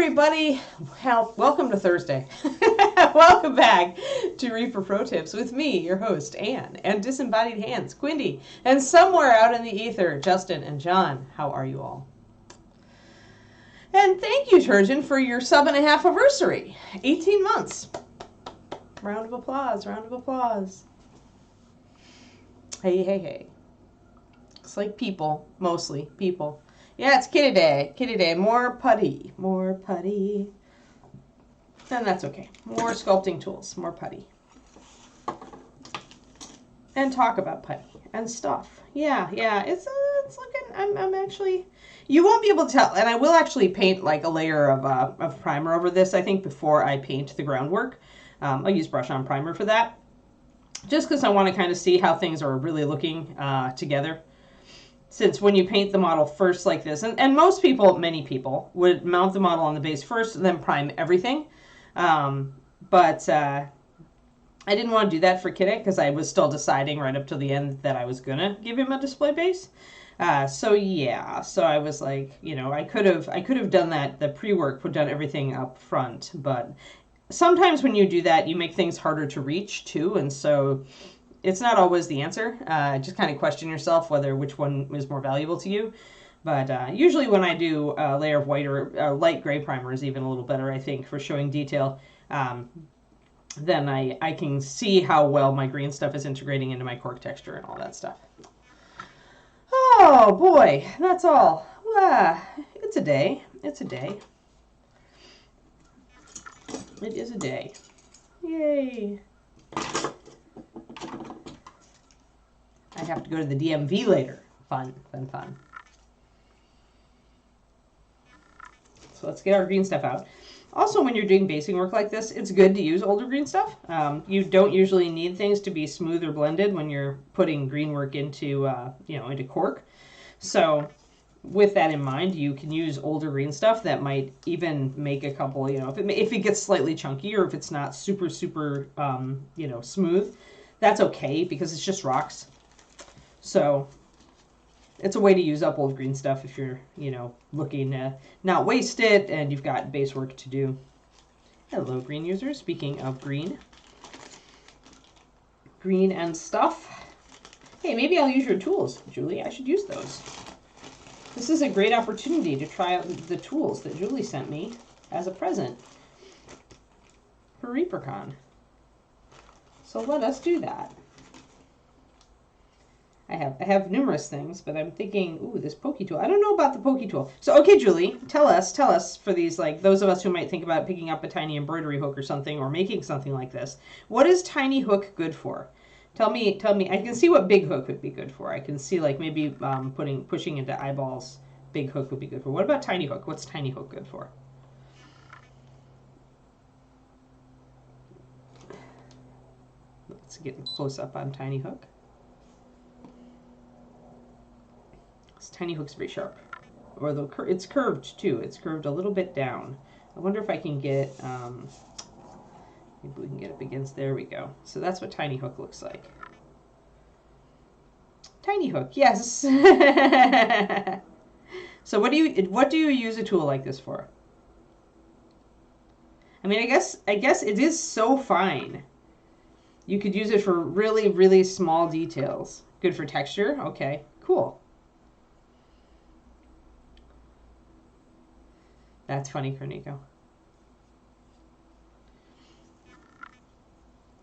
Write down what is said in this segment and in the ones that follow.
everybody. Well, welcome to Thursday. Welcome back to Reaper Pro Tips with me, your host, Anne, and Disembodied Hands, Quindy, and somewhere out in the ether, Justin and John. How are you all? And thank you, Turgeon, for your sub-and-a-half anniversary. 18 months. Round of applause, round of applause. Hey, hey, hey. It's like people, mostly people. Yeah, it's kitty day. Kitty day. More putty. More putty. And that's okay. More sculpting tools. More putty. And talk about putty and stuff. Yeah. It's looking. I'm actually. You won't be able to tell, and I will actually paint like a layer of primer over this. I think before I paint the groundwork, I'll use brush on primer for that. Just because I want to kind of see how things are really looking together. Since when you paint the model first like this, and most people, many people, would mount the model on the base first and then prime everything. But I didn't want to do that for Kiddick because I was still deciding right up to the end that I was going to give him a display base. So I was like, I could have done that, the pre-work, put done everything up front. But sometimes when you do that, you make things harder to reach too. And so it's not always the answer. Just kind of question yourself which one is more valuable to you. But usually when I do a layer of white or light gray primer is even a little better, I think, for showing detail. Then I can see how well my green stuff is integrating into my cork texture and all that stuff. Oh boy, that's all. It's a day. It's a day. It is a day. Yay. I have to go to the DMV later. Fun. So let's get our green stuff out. Also, when you're doing basing work like this, it's good to use older green stuff. You don't usually need things to be smooth or blended when you're putting green work into, into cork. So with that in mind, you can use older green stuff that might even make a couple, if it gets slightly chunky or if it's not super, smooth, that's okay because it's just rocks. So it's a way to use up old green stuff if you're, looking to not waste it and you've got base work to do. Hello, green users. Speaking of green and stuff. Hey, maybe I'll use your tools, Julie. I should use those. This is a great opportunity to try out the tools that Julie sent me as a present for ReaperCon. So let us do that. I have numerous things, but I'm thinking, ooh, this pokey tool. I don't know about the pokey tool. So, okay, Julie, tell us for these, like, those of us who might think about picking up a tiny embroidery hook or something, or making something like this. What is tiny hook good for? Tell me. I can see what big hook would be good for. I can see, like, maybe pushing into eyeballs, big hook would be good for. What about tiny hook? What's tiny hook good for? Let's get close up on tiny hook. Tiny hook's very sharp, or it's curved too. It's curved a little bit down. I wonder if I can get, maybe we can get up against, there we go. So that's what tiny hook looks like. Tiny hook, yes. So what do you use a tool like this for? I mean, I guess it is so fine. You could use it for really, really small details. Good for texture. Okay, cool. That's funny, Cornico.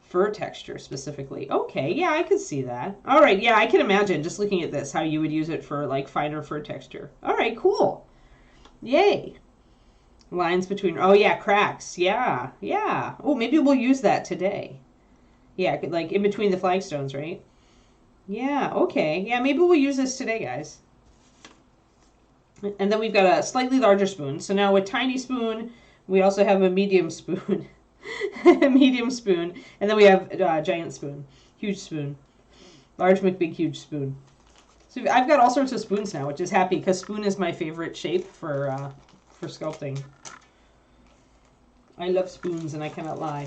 Fur texture specifically. Okay, yeah, I could see that. All right, yeah, I can imagine just looking at this how you would use it for like finer fur texture. All right, cool. Yay. Lines between, oh yeah, cracks. Yeah. Oh, maybe we'll use that today. Yeah, like in between the flagstones, right? Yeah, okay. Yeah, maybe we'll use this today, guys. And then we've got a slightly larger spoon. So now a tiny spoon, we also have a medium spoon. Medium spoon. And then we have a giant spoon. Huge spoon. Large McBig huge spoon. So I've got all sorts of spoons now, which is happy because spoon is my favorite shape for sculpting. I love spoons and I cannot lie.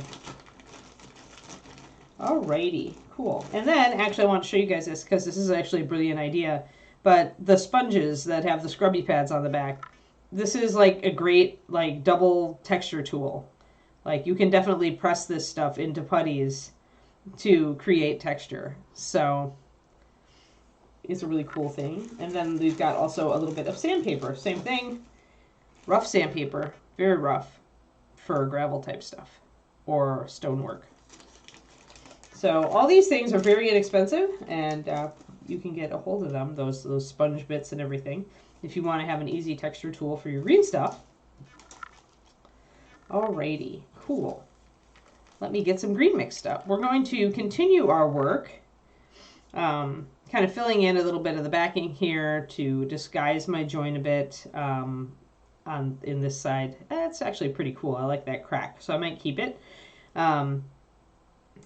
Alrighty, cool. And then, actually I want to show you guys this because this is actually a brilliant idea. But the sponges that have the scrubby pads on the back, this is like a great like double texture tool. Like you can definitely press this stuff into putties to create texture. So it's a really cool thing. And then we've got also a little bit of sandpaper. Same thing. Rough sandpaper. Very rough for gravel type stuff or stonework. So all these things are very inexpensive, and you can get a hold of them, those sponge bits and everything, if you want to have an easy texture tool for your green stuff. Alrighty, cool. Let me get some green mixed up. We're going to continue our work, kind of filling in a little bit of the backing here to disguise my joint a bit in this side. That's actually pretty cool. I like that crack, so I might keep it.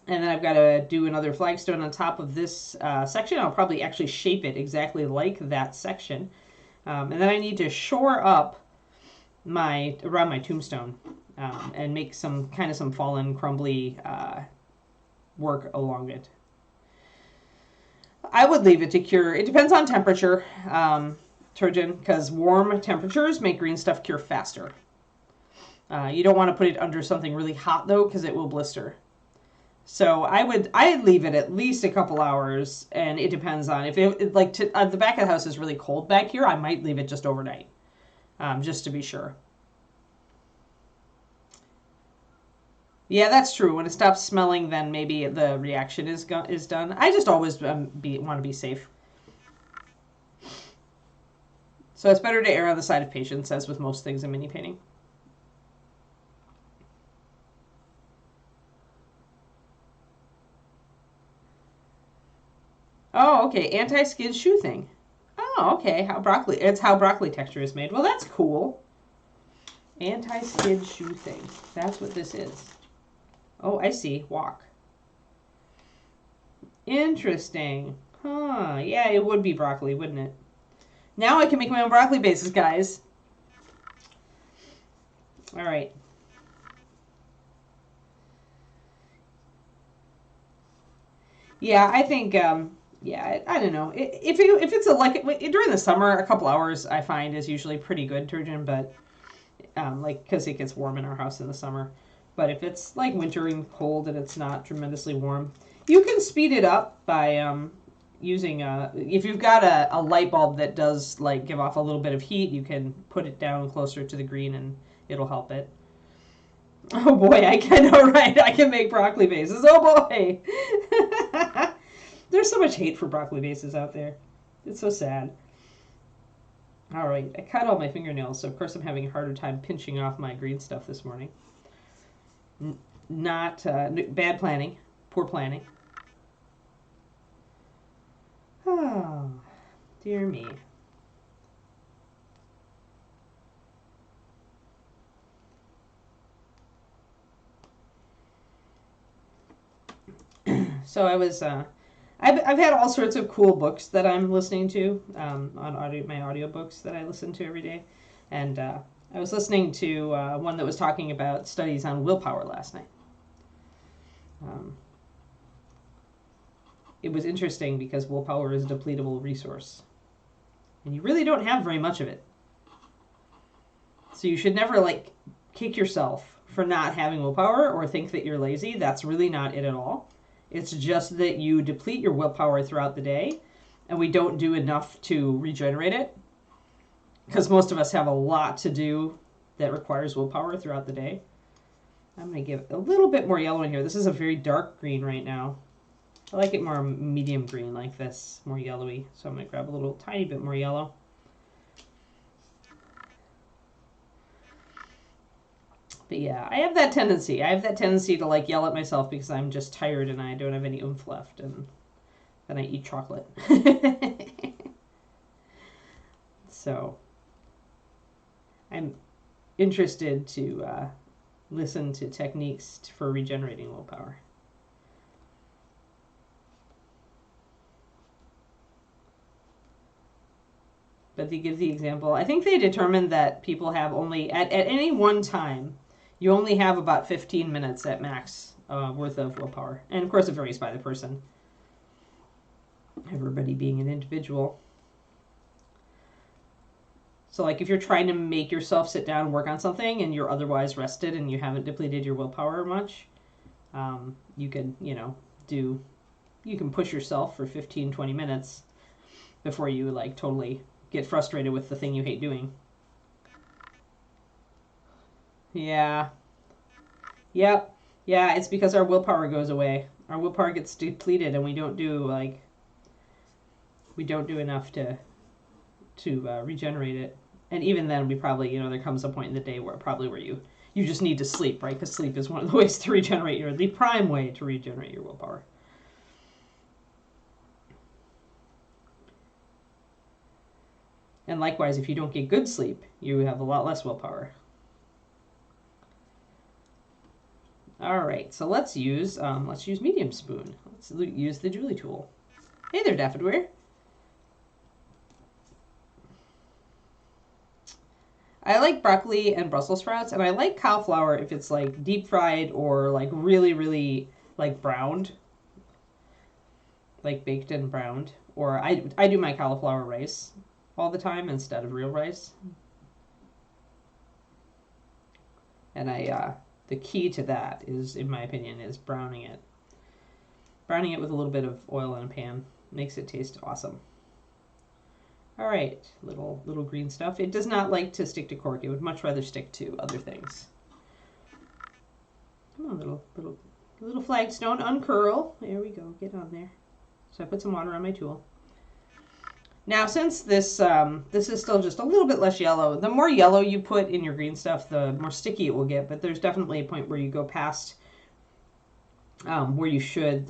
And then I've got to do another flagstone on top of this section. I'll probably actually shape it exactly like that section. And then I need to shore up around my tombstone and make some fallen, crumbly work along it. I would leave it to cure. It depends on temperature, Turgeon, because warm temperatures make green stuff cure faster. You don't want to put it under something really hot though, because it will blister. So I'd leave it at least a couple hours, and it depends on if it like the back of the house is really cold back here. I might leave it just overnight, just to be sure. Yeah, that's true. When it stops smelling, then maybe the reaction is done. I just always want to be safe. So it's better to err on the side of patience, as with most things in mini painting. Oh, okay. Anti-skid shoe thing. Oh, okay. It's how broccoli texture is made. Well, that's cool. Anti-skid shoe thing. That's what this is. Oh, I see. Walk. Interesting. Huh. Yeah, it would be broccoli, wouldn't it? Now I can make my own broccoli bases, guys. All right. Yeah, I think, yeah, I don't know. If it's during the summer, a couple hours I find is usually pretty good, Turgeon, but like because it gets warm in our house in the summer. But if it's like winter and cold and it's not tremendously warm, you can speed it up by using if you've got a light bulb that does like give off a little bit of heat, you can put it down closer to the green and it'll help it. Oh boy, I know, right? I can make broccoli bases. Oh boy. There's so much hate for broccoli bases out there. It's so sad. All right, I cut all my fingernails, so of course I'm having a harder time pinching off my green stuff this morning. Not bad planning, poor planning. Oh, dear me. So I was, I've had all sorts of cool books that I'm listening to on my audiobooks that I listen to every day, and I was listening to one that was talking about studies on willpower last night. It was interesting because willpower is a depletable resource, and you really don't have very much of it. So you should never like kick yourself for not having willpower or think that you're lazy. That's really not it at all. It's just that you deplete your willpower throughout the day, and we don't do enough to regenerate it, because most of us have a lot to do that requires willpower throughout the day. I'm going to give a little bit more yellow in here. This is a very dark green right now. I like it more medium green like this, more yellowy. So I'm going to grab a little tiny bit more yellow. But yeah, I have that tendency. I have that tendency to like yell at myself because I'm just tired and I don't have any oomph left, and then I eat chocolate. So I'm interested to listen to techniques for regenerating willpower. But they give the example. I think they determined that people have only, at any one time, you only have about 15 minutes at max worth of willpower. And of course it varies by the person. Everybody being an individual. So like if you're trying to make yourself sit down and work on something and you're otherwise rested and you haven't depleted your willpower much, you can, you can push yourself for 15, 20 minutes before you like totally get frustrated with the thing you hate doing. Yeah. Yep. Yeah, it's because our willpower goes away. Our willpower gets depleted and we don't do enough to regenerate it. And even then, we probably, there comes a point in the day where you just need to sleep, right? Because sleep is one of the ways to regenerate the prime way to regenerate your willpower. And likewise, if you don't get good sleep, you have a lot less willpower. All right, so let's use medium spoon. Let's use the Julie tool. Hey there, Daffodware. I like broccoli and Brussels sprouts, and I like cauliflower if it's like deep fried or like really, really like browned, like baked and browned. Or I do my cauliflower rice all the time instead of real rice. And the key to that is, in my opinion, is browning it. Browning it with a little bit of oil in a pan makes it taste awesome. All right, little green stuff. It does not like to stick to cork. It would much rather stick to other things. Come on, little flagstone, uncurl. There we go. Get on there. So I put some water on my tool. Now, since this is still just a little bit less yellow, the more yellow you put in your green stuff, the more sticky it will get. But there's definitely a point where you go past where you should.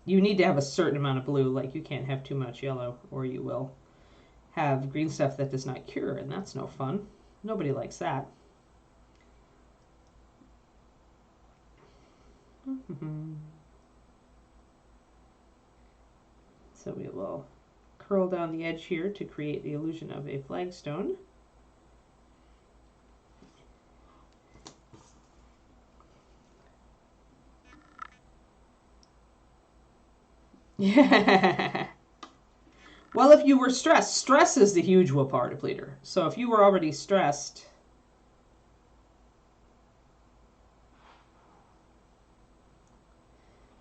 You need to have a certain amount of blue. Like you can't have too much yellow, or you will have green stuff that does not cure, and that's no fun. Nobody likes that. So we will curl down the edge here to create the illusion of a flagstone. Yeah. Well, if you were stressed, stress is the huge willpower depleter. So if you were already stressed,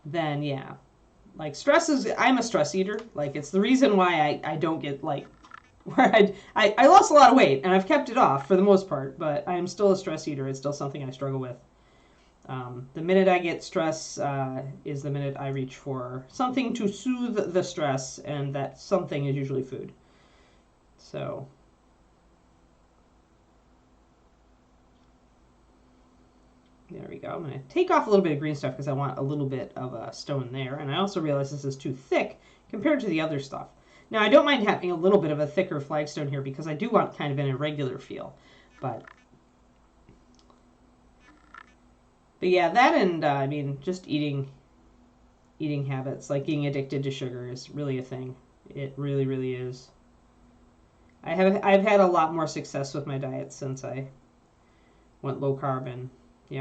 then yeah. Like stress is, I'm a stress eater. Like it's the reason why I don't get like, where I lost a lot of weight and I've kept it off for the most part, but I'm still a stress eater. It's still something I struggle with. The minute I get stress is the minute I reach for something to soothe the stress, and that something is usually food. So, there we go. I'm going to take off a little bit of green stuff because I want a little bit of a stone there, and I also realize this is too thick compared to the other stuff. Now, I don't mind having a little bit of a thicker flagstone here because I do want kind of an irregular feel, but yeah, that and I mean, just eating habits, like getting addicted to sugar is really a thing. It really, really is. I've had a lot more success with my diet since I went low carb, and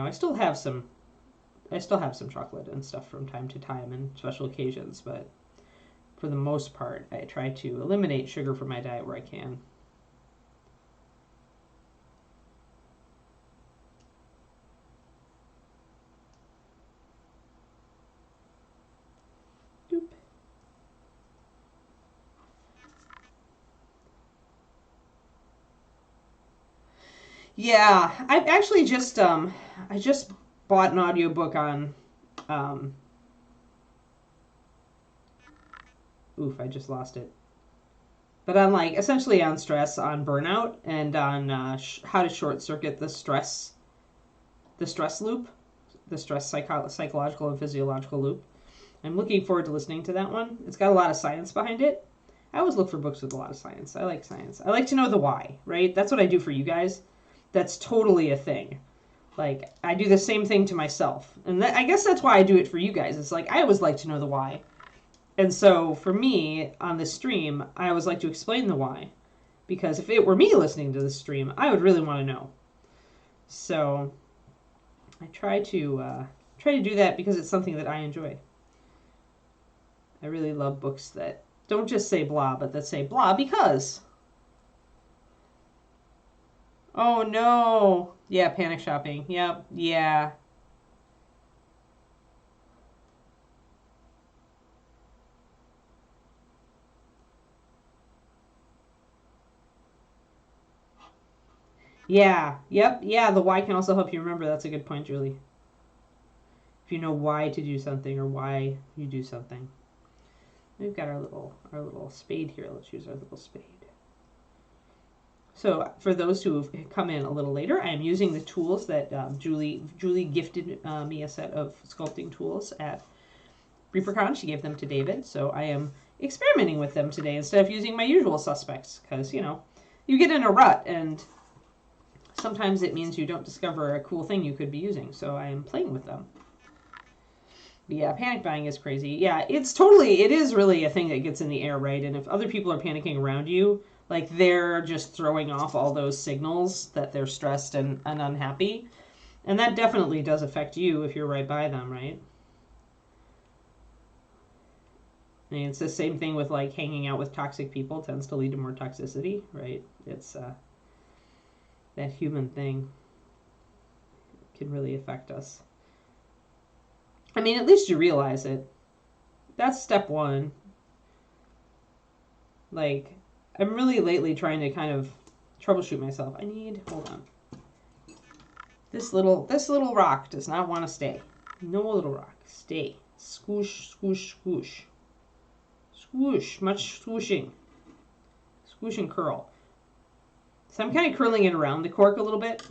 I still have some chocolate and stuff from time to time and special occasions, but for the most part, I try to eliminate sugar from my diet where I can. Yeah, I've actually just I just bought an audiobook on oof, I just lost it. But on like essentially on stress, on burnout, and on how to short circuit the stress loop, the stress psychological and physiological loop. I'm looking forward to listening to that one. It's got a lot of science behind it. I always look for books with a lot of science. I like science. I like to know the why, right? That's what I do for you guys. That's totally a thing. Like, I do the same thing to myself. And I guess that's why I do it for you guys. It's like, I always like to know the why. And so, for me, on this stream, I always like to explain the why. Because if it were me listening to this stream, I would really want to know. So, I try to do that because it's something that I enjoy. I really love books that don't just say blah, but that say blah because. Oh no. Yeah, panic shopping. Yep. Yeah. Yeah. Yep. Yeah, the why can also help you remember. That's a good point, Julie. If you know why to do something or why you do something. We've got our little spade here. Let's use our little spade. So for those who have come in a little later, I am using the tools that Julie gifted me a set of sculpting tools at ReaperCon. She gave them to David, so I am experimenting with them today instead of using my usual suspects because you get in a rut and sometimes it means you don't discover a cool thing you could be using. So I am playing with them. But yeah, panic buying is crazy. Yeah, it is really a thing that gets in the air, right? And if other people are panicking around you, like they're just throwing off all those signals that they're stressed and unhappy. And that definitely does affect you if you're right by them, right? I mean, it's the same thing with like hanging out with toxic people tends to lead to more toxicity, right? It's that human thing can really affect us. I mean, at least you realize it. That's step one. Like, I'm really lately trying to kind of troubleshoot myself. Hold on. This little rock does not want to stay. No little rock, stay. Squish, squish, squish. Swoosh, much swooshing. Swoosh and curl. So I'm kind of curling it around the cork a little bit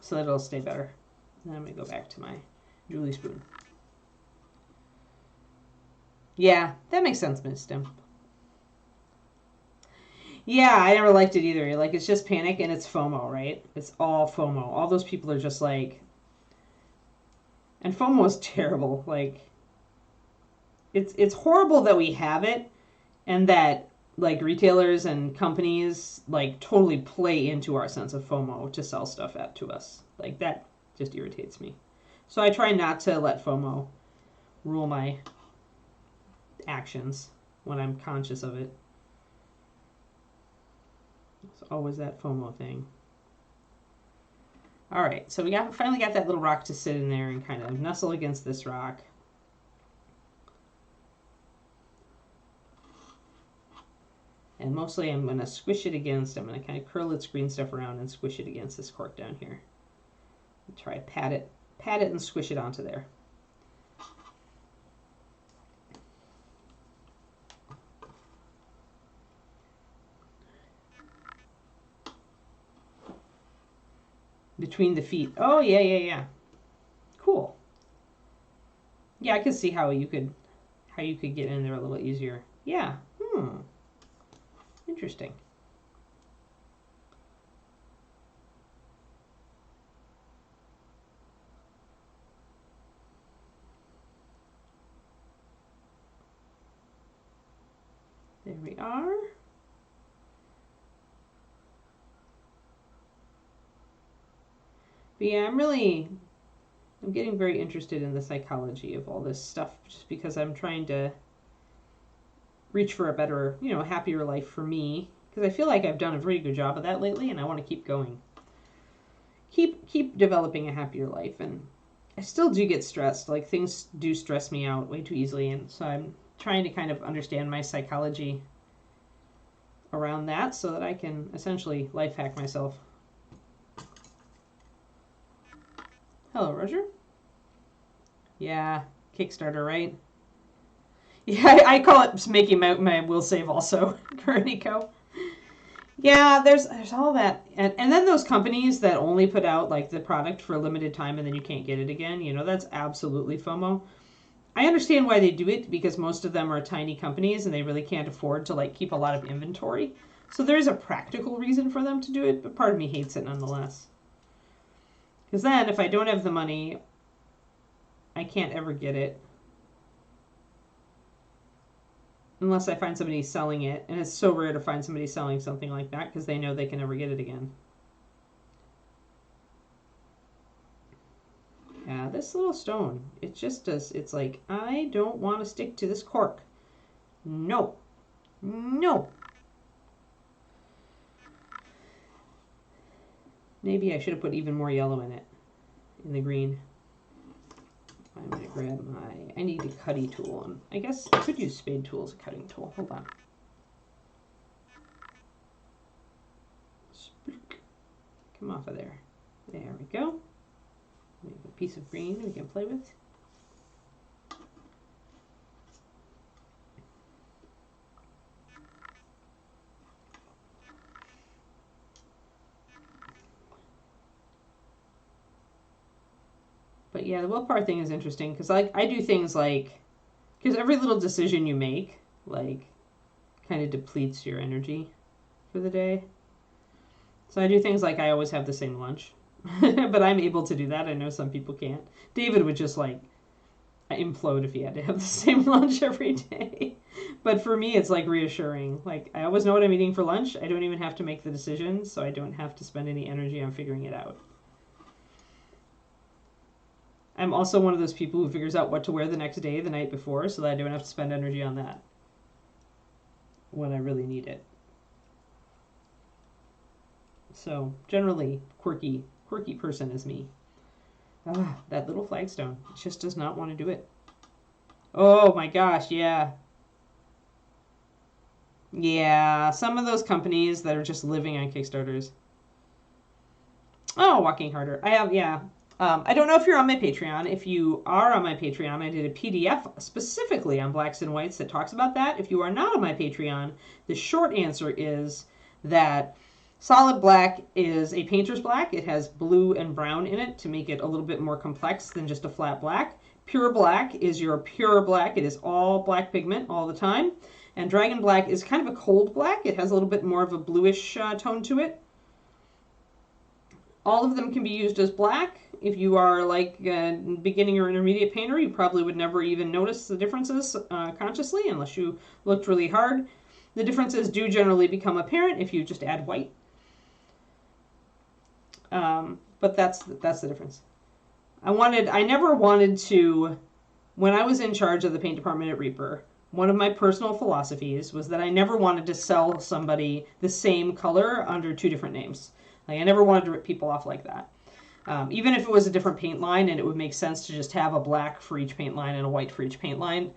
so that it'll stay better. And then I'm going to go back to my Julie spoon. Yeah, that makes sense, Miss Stim. Yeah, I never liked it either. Like, it's just panic and it's FOMO, right? It's all FOMO. All those people are just like... And FOMO is terrible. Like, it's horrible that we have it and that, like, retailers and companies, like, totally play into our sense of FOMO to sell stuff to us. Like, that just irritates me. So I try not to let FOMO rule my actions when I'm conscious of it. It's always that FOMO thing. All right, so we finally got that little rock to sit in there and kind of nestle against this rock. And mostly I'm going to squish it against, I'm going to kind of curl its green stuff around and squish it against this cork down here. And try to pat it and squish it onto there. Between the feet. Oh, yeah. Cool. Yeah, I could see how you could get in there a little easier. Yeah. Interesting. There we are. But yeah, I'm getting very interested in the psychology of all this stuff just because I'm trying to reach for a better, happier life for me. Because I feel like I've done a pretty good job of that lately and I want to keep going. Keep developing a happier life. And I still do get stressed. Like, things do stress me out way too easily. And so I'm trying to kind of understand my psychology around that so that I can essentially life hack myself. Hello, Roger. Yeah, Kickstarter, right? Yeah, I call it making my will save also, Nico. Yeah, there's all that. And then those companies that only put out, like, the product for a limited time and then you can't get it again, that's absolutely FOMO. I understand why they do it because most of them are tiny companies and they really can't afford to, like, keep a lot of inventory. So there's a practical reason for them to do it, but part of me hates it nonetheless. Because then, if I don't have the money, I can't ever get it. Unless I find somebody selling it. And it's so rare to find somebody selling something like that because they know they can never get it again. Yeah, this little stone, it just does, it's like, I don't want to stick to this cork. No. Maybe I should have put even more yellow in it, in the green. I'm going to grab my, I need a cutty tool. And I guess I could use spade tool as a cutting tool. Hold on. Come off of there. There we go. Make a piece of green we can play with. But yeah, the willpower thing is interesting because like I do things like, because every little decision you make like kind of depletes your energy for the day. So I do things like I always have the same lunch, but I'm able to do that. I know some people can't. David would just like implode if he had to have the same lunch every day. But for me, it's like reassuring. Like I always know what I'm eating for lunch. I don't even have to make the decision, so I don't have to spend any energy on figuring it out. I'm also one of those people who figures out what to wear the next day, the night before, so that I don't have to spend energy on that when I really need it. So generally, quirky person is me. Ah, that little flagstone just does not want to do it. Oh my gosh, yeah. Yeah, some of those companies that are just living on Kickstarters. Oh, Walking Harder. I have, yeah. I don't know if you're on my Patreon. If you are on my Patreon, I did a PDF specifically on blacks and whites that talks about that. If you are not on my Patreon, the short answer is that solid black is a painter's black. It has blue and brown in it to make it a little bit more complex than just a flat black. Pure black is your pure black. It is all black pigment all the time. And dragon black is kind of a cold black. It has a little bit more of a bluish tone to it. All of them can be used as black. If you are like a beginning or intermediate painter, you probably would never even notice the differences consciously unless you looked really hard. The differences do generally become apparent if you just add white. But that's the difference. I never wanted to, when I was in charge of the paint department at Reaper, one of my personal philosophies was that I never wanted to sell somebody the same color under two different names. Like I never wanted to rip people off like that. Even if it was a different paint line and it would make sense to just have a black for each paint line and a white for each paint line,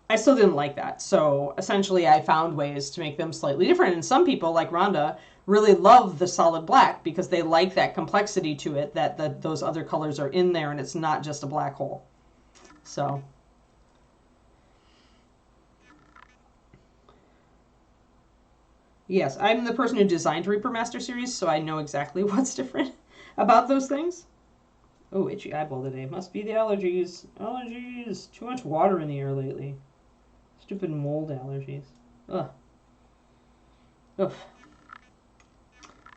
I still didn't like that. So essentially I found ways to make them slightly different. And some people, like Rhonda, really love the solid black because they like that complexity to it, that those other colors are in there and it's not just a black hole. So yes, I'm the person who designed Reaper Master Series, so I know exactly what's different about those things. Oh, itchy eyeball today. Must be the allergies. Allergies. Too much water in the air lately. Stupid mold allergies. Ugh. Ugh.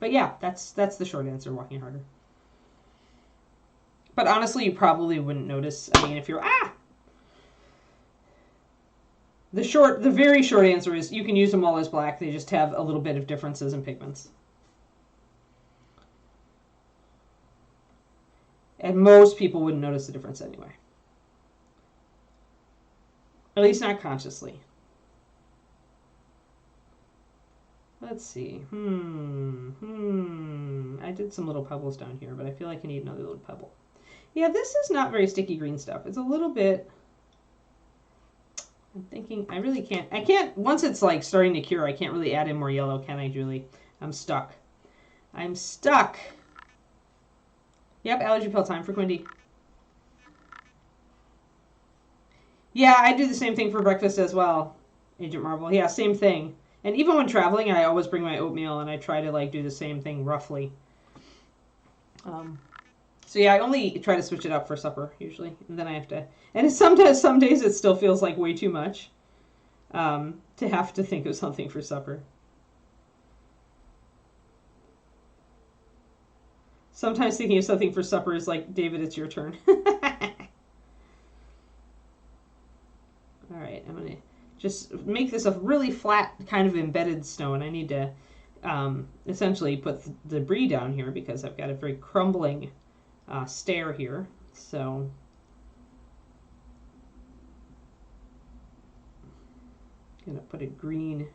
But yeah, that's the short answer, Walking Harder. But honestly, you probably wouldn't notice. I mean, if you're... The very short answer is you can use them all as black. They just have a little bit of differences in pigments. And most people wouldn't notice the difference anyway. At least not consciously. Let's see. I did some little pebbles down here, but I feel like I need another little pebble. Yeah, this is not very sticky green stuff. It's a little bit... I'm thinking, I really can't... I can't... Once it's like starting to cure, I can't really add in more yellow, can I, Julie? I'm stuck. I'm stuck. Yep, allergy pill time for Quindy. Yeah, I do the same thing for breakfast as well, Agent Marvel. Yeah, same thing. And even when traveling, I always bring my oatmeal, and I try to like do the same thing roughly. So yeah, I only try to switch it up for supper usually, and then I have to. And sometimes, some days, it still feels like way too much to have to think of something for supper. Sometimes thinking of something for supper is like, David, it's your turn. All right, I'm gonna just make this a really flat kind of embedded stone. I need to essentially put the debris down here because I've got a very crumbling stair here. So I'm gonna put a green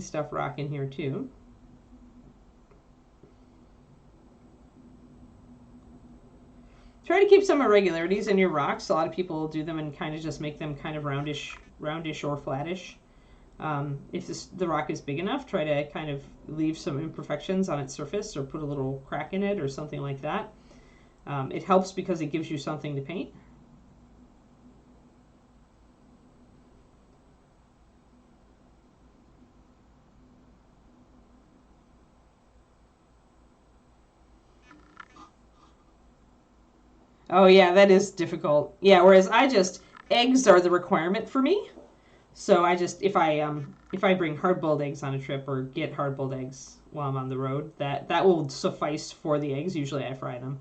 stuff rock in here too. Try to keep some irregularities in your rocks. A lot of people do them and kind of just make them kind of roundish or flattish. If the rock is big enough, try to kind of leave some imperfections on its surface or put a little crack in it or something like that. It helps because it gives you something to paint. Oh yeah, that is difficult. Yeah, whereas eggs are the requirement for me. So if I bring hard-boiled eggs on a trip or get hard-boiled eggs while I'm on the road, that will suffice for the eggs. Usually I fry them.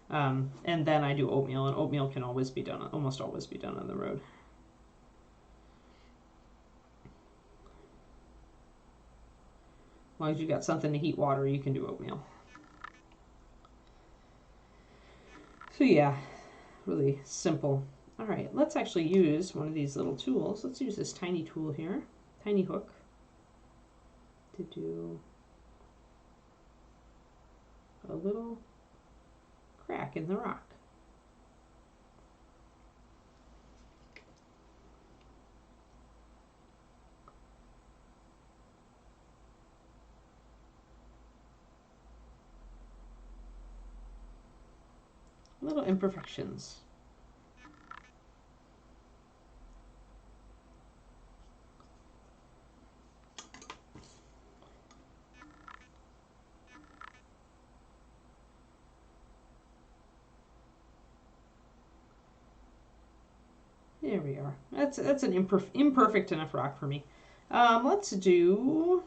And then I do oatmeal, and oatmeal can always be done, almost always be done on the road. As long as you got something to heat water, you can do oatmeal. So yeah, really simple. All right, let's actually use one of these little tools. Let's use this tiny tool here, tiny hook, to do a little crack in the rock. Little imperfections. There we are. That's an imperfect enough rock for me. Let's do,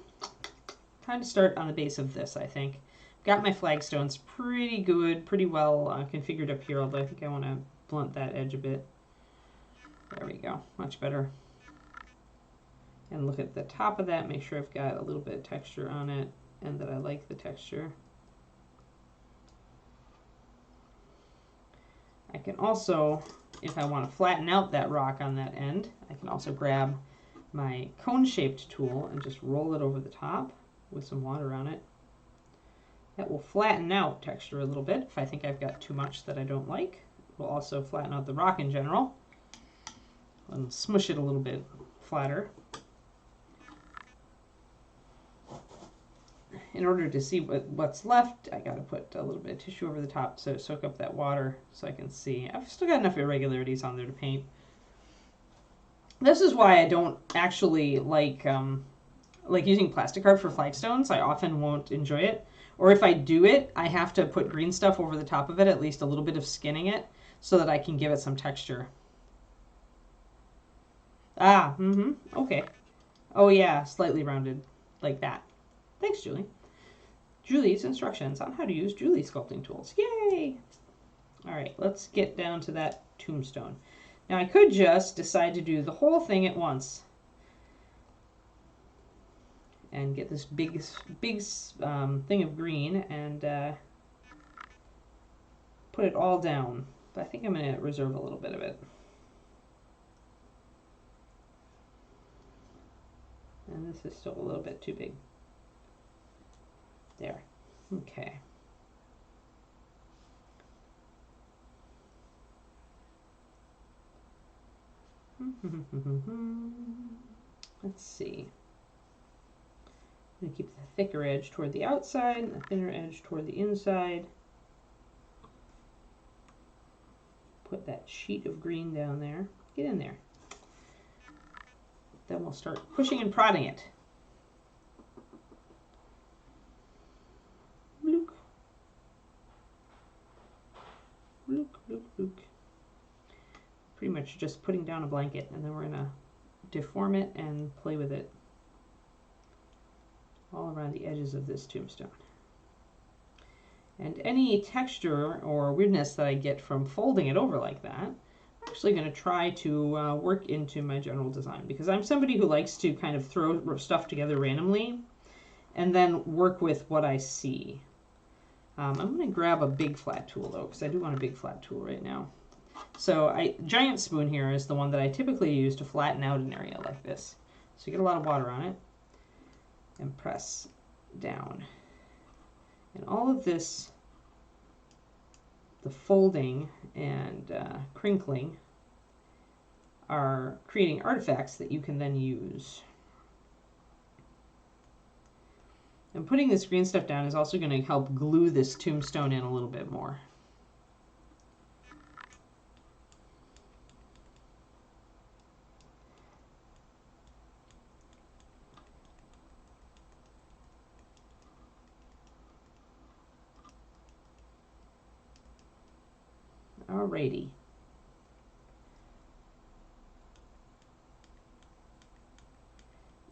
kind of start on the base of this, I think. Got my flagstones pretty good, pretty well configured up here, although I think I want to blunt that edge a bit. There we go, much better. And look at the top of that, make sure I've got a little bit of texture on it and that I like the texture. I can also, if I want to flatten out that rock on that end, I can also grab my cone-shaped tool and just roll it over the top with some water on it. That will flatten out texture a little bit if I think I've got too much that I don't like. It will also flatten out the rock in general and smush it a little bit flatter. In order to see what's left, I got to put a little bit of tissue over the top to soak up that water so I can see. I've still got enough irregularities on there to paint. This is why I don't actually like using plastic art for flagstones. I often won't enjoy it. Or if I do it, I have to put green stuff over the top of it, at least a little bit of skinning it, so that I can give it some texture. Ah, okay. Oh yeah, slightly rounded, like that. Thanks, Julie. Julie's instructions on how to use Julie sculpting tools. Yay! All right, let's get down to that tombstone. Now I could just decide to do the whole thing at once and get this big thing of green and put it all down. But I think I'm going to reserve a little bit of it. And this is still a little bit too big. There. Okay. Let's see. I'm going to keep the thicker edge toward the outside and the thinner edge toward the inside. Put that sheet of green down there. Get in there. Then we'll start pushing and prodding it. Look. Look, look, look. Pretty much just putting down a blanket, and then we're going to deform it and play with it all around the edges of this tombstone. And any texture or weirdness that I get from folding it over like that, I'm actually going to try to work into my general design, because I'm somebody who likes to kind of throw stuff together randomly and then work with what I see. I'm going to grab a big flat tool though, because I do want a big flat tool right now. So giant spoon here is the one that I typically use to flatten out an area like this. So you get a lot of water on it and press down. And all of this, the folding and crinkling are creating artifacts that you can then use. And putting this green stuff down is also going to help glue this tombstone in a little bit more. Alrighty.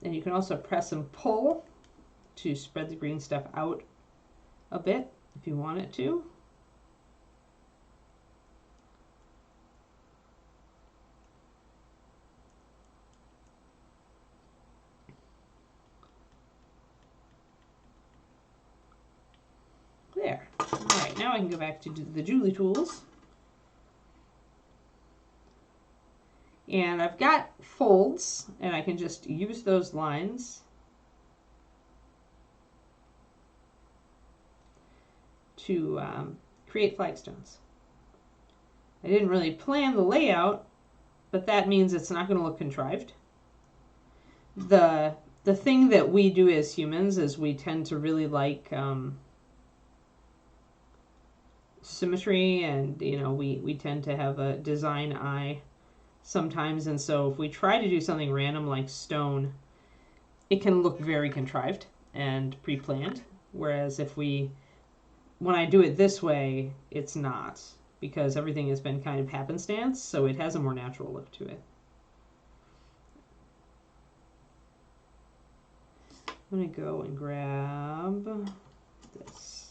And you can also press and pull to spread the green stuff out a bit if you want it to. There. All right, now I can go back to the Julie tools. And I've got folds, and I can just use those lines to create flagstones. I didn't really plan the layout, but that means it's not going to look contrived. The thing that we do as humans is we tend to really like symmetry, and we tend to have a design eye sometimes, and so if we try to do something random like stone, it can look very contrived and pre-planned, whereas when I do it this way, it's not, because everything has been kind of happenstance, so it has a more natural look to it. I'm going to go and grab this.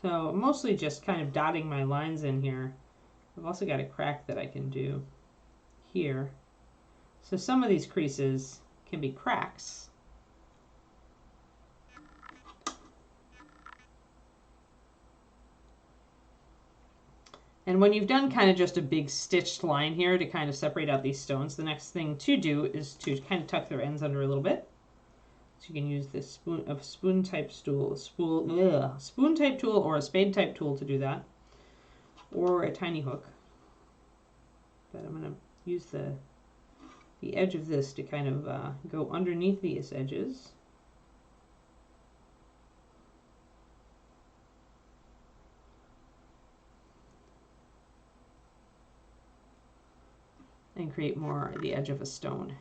So mostly just kind of dotting my lines in here. I've also got a crack that I can do here. So some of these creases can be cracks. And when you've done kind of just a big stitched line here to kind of separate out these stones, the next thing to do is to kind of tuck their ends under a little bit. So you can use this spoon type tool, spoon type tool or a spade type tool to do that, or a tiny hook. But I'm going to use the edge of this to kind of go underneath these edges. And create more the edge of a stone.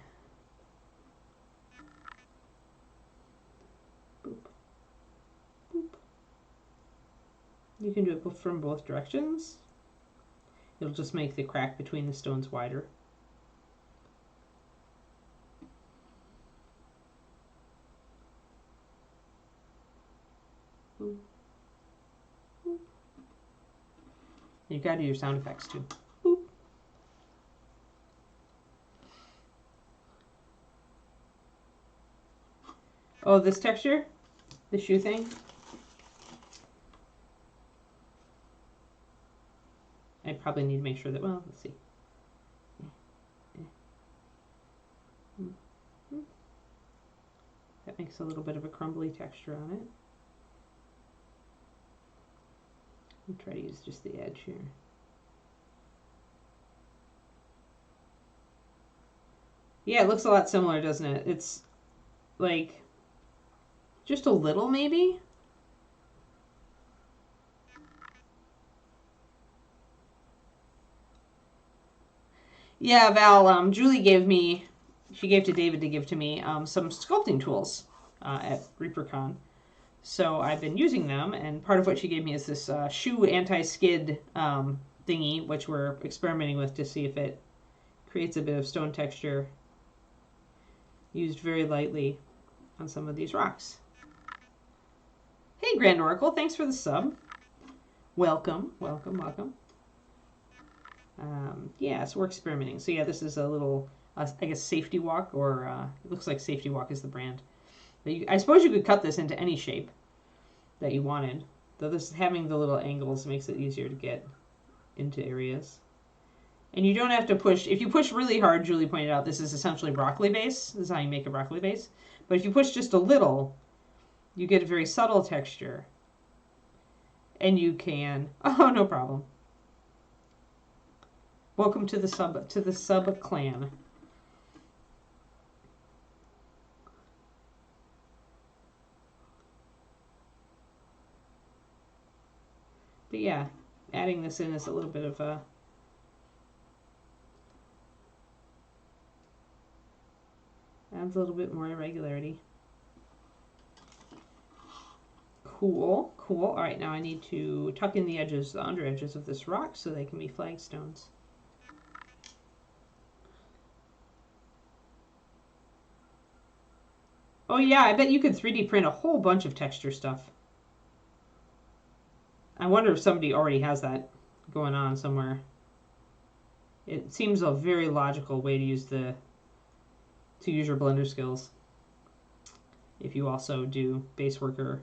Boop. Boop. You can do it from both directions. It'll just make the crack between the stones wider. Boop. Boop. You've got to do your sound effects too. Boop. Oh, this texture? The shoe thing? I probably need to make sure that, well, let's see. That makes a little bit of a crumbly texture on it. I'll try to use just the edge here. Yeah, it looks a lot similar, doesn't it? It's like just a little, maybe. Yeah, Val, Julie gave me, she gave to David to give to me some sculpting tools at ReaperCon. So I've been using them, and part of what she gave me is this shoe anti-skid thingy, which we're experimenting with to see if it creates a bit of stone texture, used very lightly on some of these rocks. Hey, Grand Oracle, thanks for the sub. Welcome, welcome, welcome. Yeah, so we're experimenting. So yeah, this is a little, I guess, Safety Walk, or it looks like Safety Walk is the brand. But I suppose you could cut this into any shape that you wanted, though this having the little angles makes it easier to get into areas. And you don't have to push. If you push really hard, Julie pointed out, this is essentially broccoli base. This is how you make a broccoli base. But if you push just a little, you get a very subtle texture. And you can, oh, no problem. Welcome to the sub clan. But yeah, adding this in is a little bit of a adds a little bit more irregularity. Cool, cool. All right, now I need to tuck in the edges, the under edges of this rock so they can be flagstones. Oh yeah, I bet you could 3D print a whole bunch of texture stuff. I wonder if somebody already has that going on somewhere. It seems a very logical way to use your Blender skills. If you also do base worker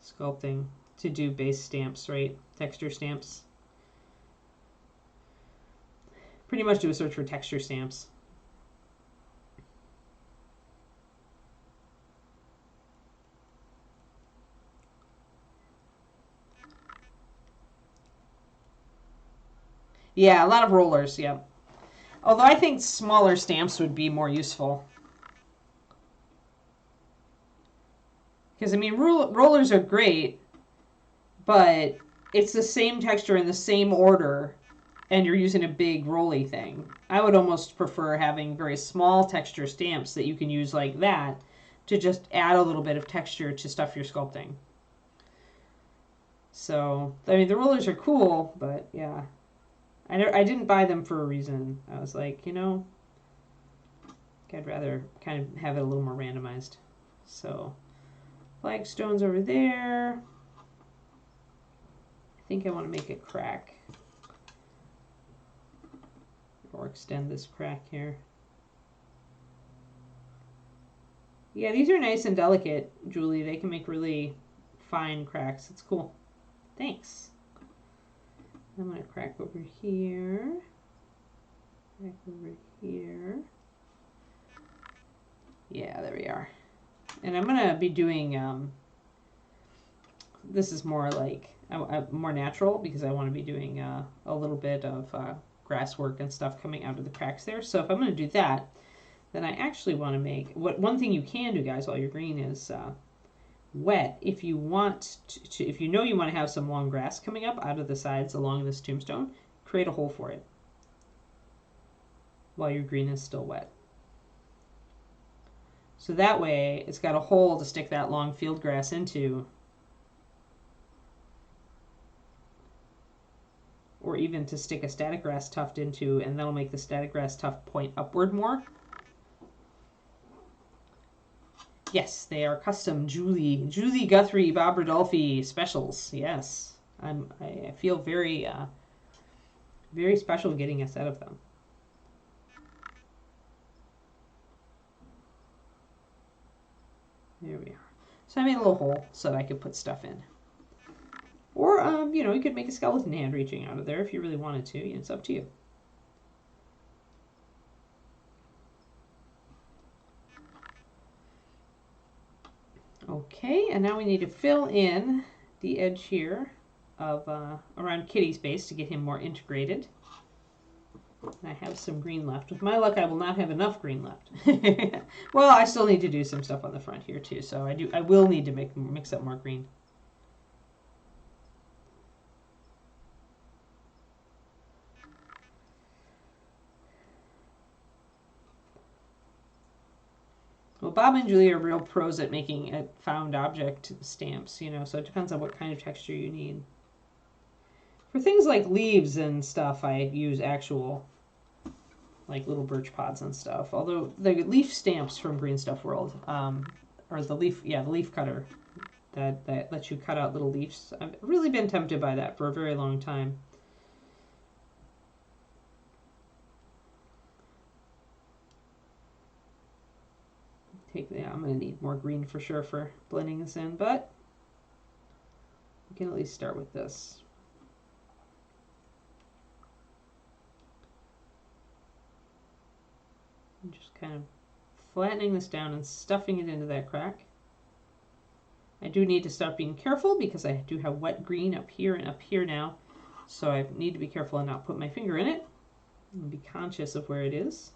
sculpting to do base stamps, right? Texture stamps. Pretty much do a search for texture stamps. Yeah, a lot of rollers, yeah. Although I think smaller stamps would be more useful. Because, I mean, rollers are great, but it's the same texture in the same order, and you're using a big rolly thing. I would almost prefer having very small texture stamps that you can use like that to just add a little bit of texture to stuff you're sculpting. So, I mean, the rollers are cool, but yeah. I didn't buy them for a reason. I was like, you know, I'd rather kind of have it a little more randomized. So, flagstones over there. I think I want to make a crack. Or extend this crack here. Yeah, these are nice and delicate, Julie. They can make really fine cracks. It's cool. Thanks. I'm going to crack over here. Crack over here. Yeah, there we are. And I'm going to be doing, this is more like, more natural because I want to be doing a little bit of grass work and stuff coming out of the cracks there. So if I'm going to do that, then I actually want to make, one thing you can do, guys, while you're green is wet. If you want to, if you know you want to have some long grass coming up out of the sides along this tombstone, create a hole for it while your green is still wet. So that way it's got a hole to stick that long field grass into, or even to stick a static grass tuft into, and that'll make the static grass tuft point upward more. Yes, they are custom Julie Guthrie, Bob Rodolphe specials. Yes, I feel very very special getting a set of them. There we are. So I made a little hole so that I could put stuff in. Or you know, you could make a skeleton hand reaching out of there if you really wanted to. It's up to you. Okay, and now we need to fill in the edge here of around Kitty's base to get him more integrated. I have some green left. With my luck, I will not have enough green left. Well, I still need to do some stuff on the front here too, so I will need to mix up more green. Well, Bob and Julie are real pros at making found object stamps, you know, so it depends on what kind of texture you need. For things like leaves and stuff, I use actual, like little birch pods and stuff. Although the leaf stamps from Green Stuff World, or the leaf cutter that lets you cut out little leaves. I've really been tempted by that for a very long time. I'm going to need more green for sure for blending this in, but we can at least start with this. kind of flattening this down and stuffing it into that crack. I do need to start being careful because I do have wet green up here and up here now. So I need to be careful and not put my finger in it and be conscious of where it is.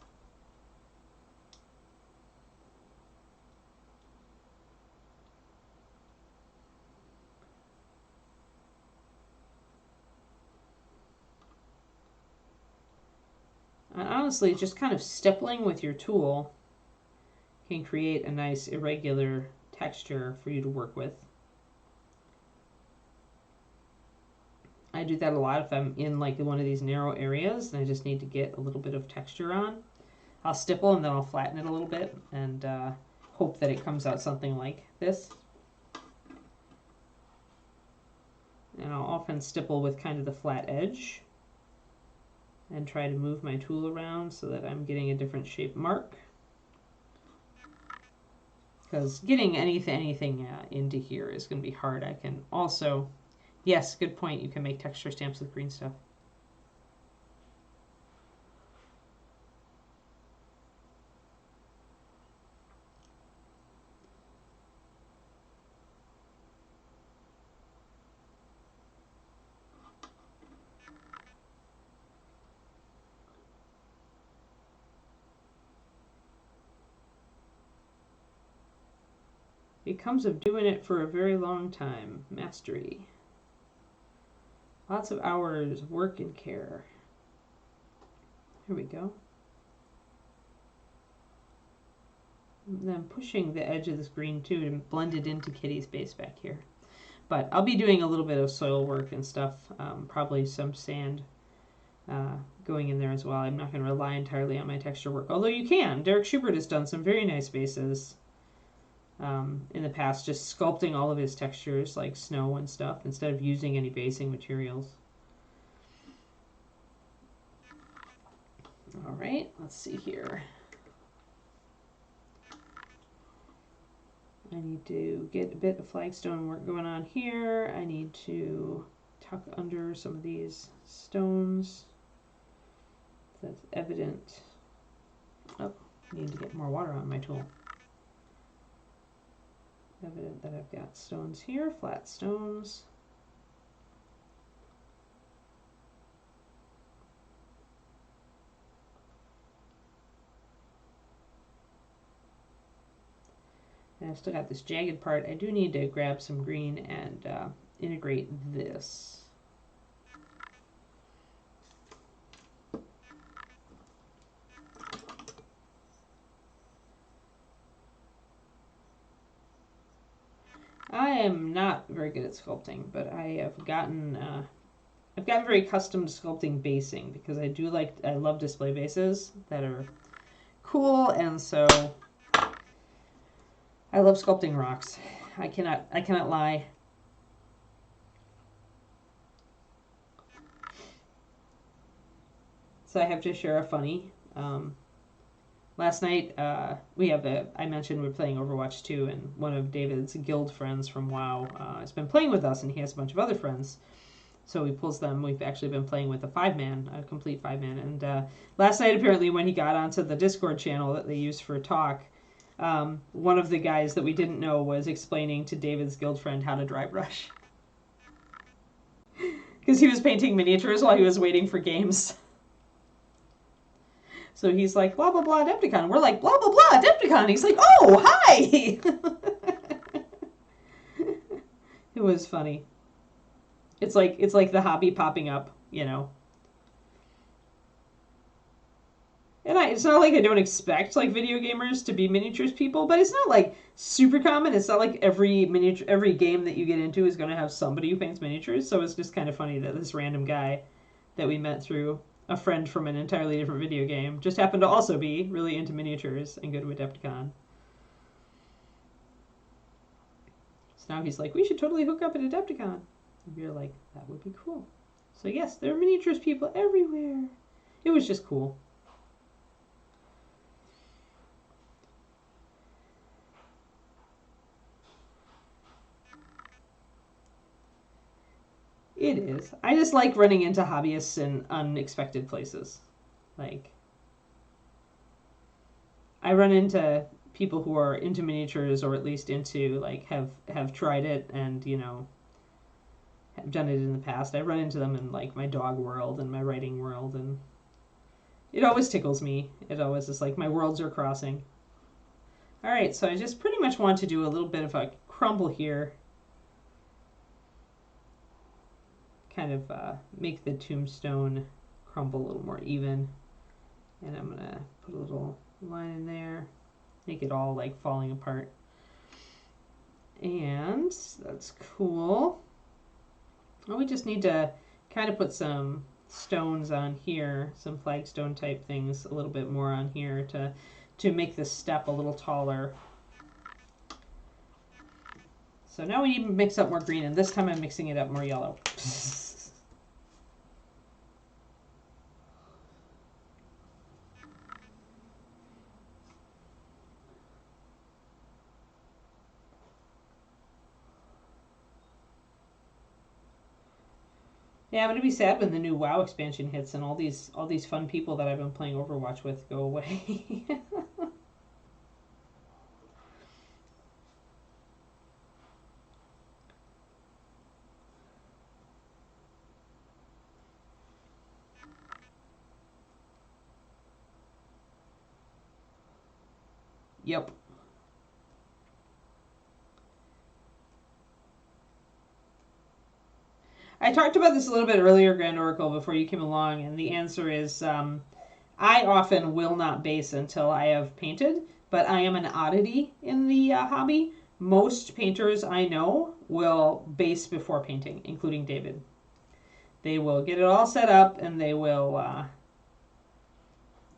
And honestly, just kind of stippling with your tool can create a nice irregular texture for you to work with. I do that a lot if I'm in like one of these narrow areas and I just need to get a little bit of texture on. I'll stipple and then I'll flatten it a little bit and hope that it comes out something like this. And I'll often stipple with kind of the flat edge and try to move my tool around so that I'm getting a different shape mark. Because getting anything into here is going to be hard. I can also, yes, good point, you can make texture stamps with green stuff. It comes of doing it for a very long time. Mastery. Lots of hours, work and care. Here we go. And then pushing the edge of this green too to blend it into Kitty's base back here. But I'll be doing a little bit of soil work and stuff, probably some sand going in there as well. I'm not going to rely entirely on my texture work, although you can. Derek Schubert has done some very nice bases in the past, just sculpting all of his textures like snow and stuff instead of using any basing materials. All right, let's see here. I need to get a bit of flagstone work going on here. I need to tuck under some of these stones. That's evident. Oh, I need to get more water on my tool. Evident that I've got stones here, flat stones. And I've still got this jagged part. I do need to grab some green and integrate this. I am not very good at sculpting, but I have gotten I've gotten very accustomed to sculpting basing because I love display bases that are cool, and so I love sculpting rocks. I cannot lie. So I have to share a funny. Last night, I mentioned we're playing Overwatch 2, and one of David's guild friends from WoW has been playing with us, and he has a bunch of other friends. So he pulls them. We've actually been playing with a complete 5-man. And last night, apparently, when he got onto the Discord channel that they use for talk, one of the guys that we didn't know was explaining to David's guild friend how to dry brush. Because he was painting miniatures while he was waiting for games. So he's like, blah, blah, blah, Adepticon. We're like, blah, blah, blah, Adepticon. He's like, oh, hi! It was funny. It's like the hobby popping up, you know. And it's not like I don't expect like video gamers to be miniatures people, but it's not like super common. It's not like every game that you get into is going to have somebody who paints miniatures. So it's just kind of funny that this random guy that we met through a friend from an entirely different video game just happened to also be really into miniatures and go to Adepticon. So now he's like, we should totally hook up at Adepticon. And we're like, that would be cool. So yes, there are miniatures people everywhere. It was just cool. It is. I just like running into hobbyists in unexpected places. Like, I run into people who are into miniatures, or at least into like have tried it and, you know, have done it in the past. I run into them in like my dog world and my writing world, and it always tickles me. It always is like my worlds are crossing. All right, so I just pretty much want to do a little bit of a crumble here. Kind of make the tombstone crumble a little more even. And I'm gonna put a little line in there, make it all like falling apart. And that's cool. Well, we just need to kind of put some stones on here, some flagstone type things, a little bit more on here to make this step a little taller. So now we need to mix up more green, and this time I'm mixing it up more yellow. Yeah, I'm gonna be sad when the new WoW expansion hits and all these fun people that I've been playing Overwatch with go away. Yep. I talked about this a little bit earlier, Grand Oracle, before you came along, and the answer is I often will not base until I have painted, but I am an oddity in the hobby. Most painters I know will base before painting, including David. They will get it all set up, and they will,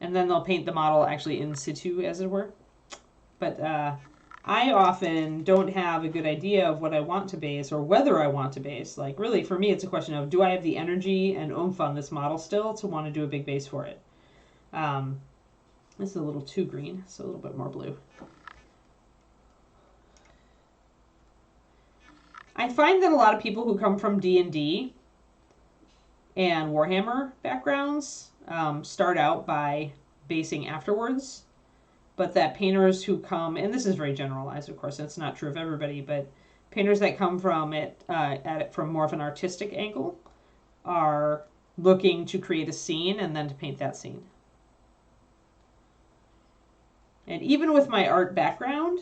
and then they'll paint the model actually in situ, as it were. But I often don't have a good idea of what I want to base or whether I want to base. Like, really, for me, it's a question of, do I have the energy and oomph on this model still to want to do a big base for it? This is a little too green, so a little bit more blue. I find that a lot of people who come from D&D and Warhammer backgrounds start out by basing afterwards. But that painters who come, and this is very generalized, of course, it's not true of everybody, but painters that come from it at it from more of an artistic angle are looking to create a scene and then to paint that scene. And even with my art background,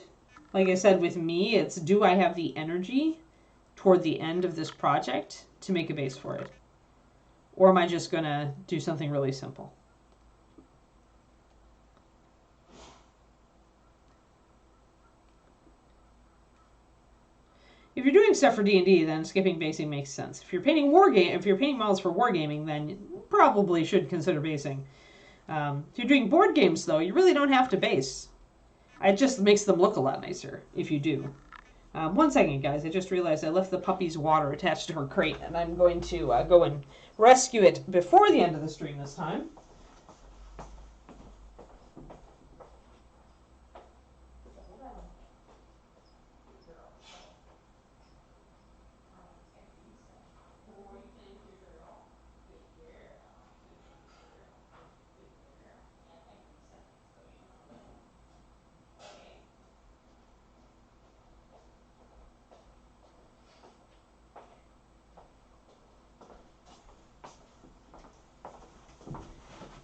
like I said, with me, it's, do I have the energy toward the end of this project to make a base for it? Or am I just going to do something really simple? If you're doing stuff for D&D, then skipping basing makes sense. If you're painting models for wargaming, then you probably should consider basing. If you're doing board games, though, you really don't have to base. It just makes them look a lot nicer if you do. 1 second, guys. I just realized I left the puppy's water attached to her crate, and I'm going to go and rescue it before the end of the stream this time.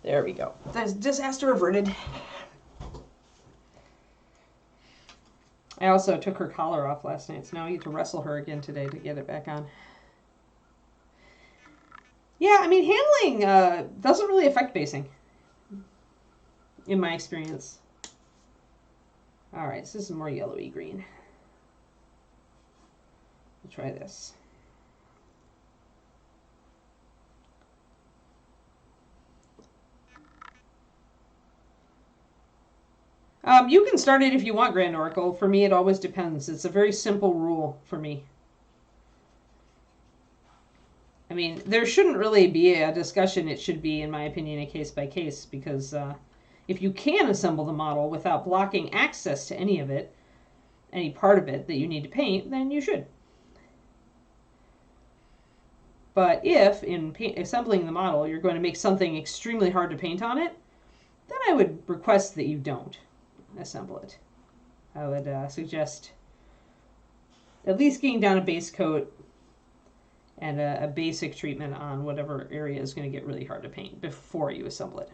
There we go. That's disaster averted. I also took her collar off last night, so now I get to wrestle her again today to get it back on. Yeah, I mean, handling doesn't really affect basing, in my experience. All right, so this is more yellowy green. We'll try this. You can start it if you want, Grand Oracle. For me, it always depends. It's a very simple rule for me. I mean, there shouldn't really be a discussion. It should be, in my opinion, a case by case, because if you can assemble the model without blocking access to any of it, any part of it that you need to paint, then you should. But if, in assembling the model, you're going to make something extremely hard to paint on it, then I would request that you don't. assemble it. I would suggest at least getting down a base coat and a basic treatment on whatever area is going to get really hard to paint before you assemble it.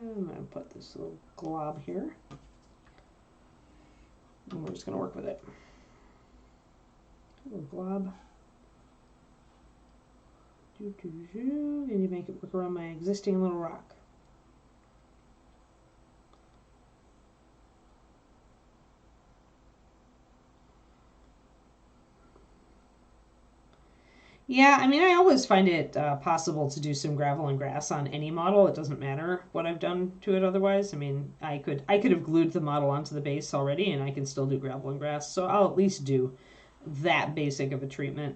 I'm going to put this little glob here. And we're just going to work with it. A little glob. And you make it work around my existing little rock. Yeah, I mean, I always find it possible to do some gravel and grass on any model. It doesn't matter what I've done to it otherwise. I mean, I could have glued the model onto the base already, and I can still do gravel and grass. So I'll at least do that basic of a treatment.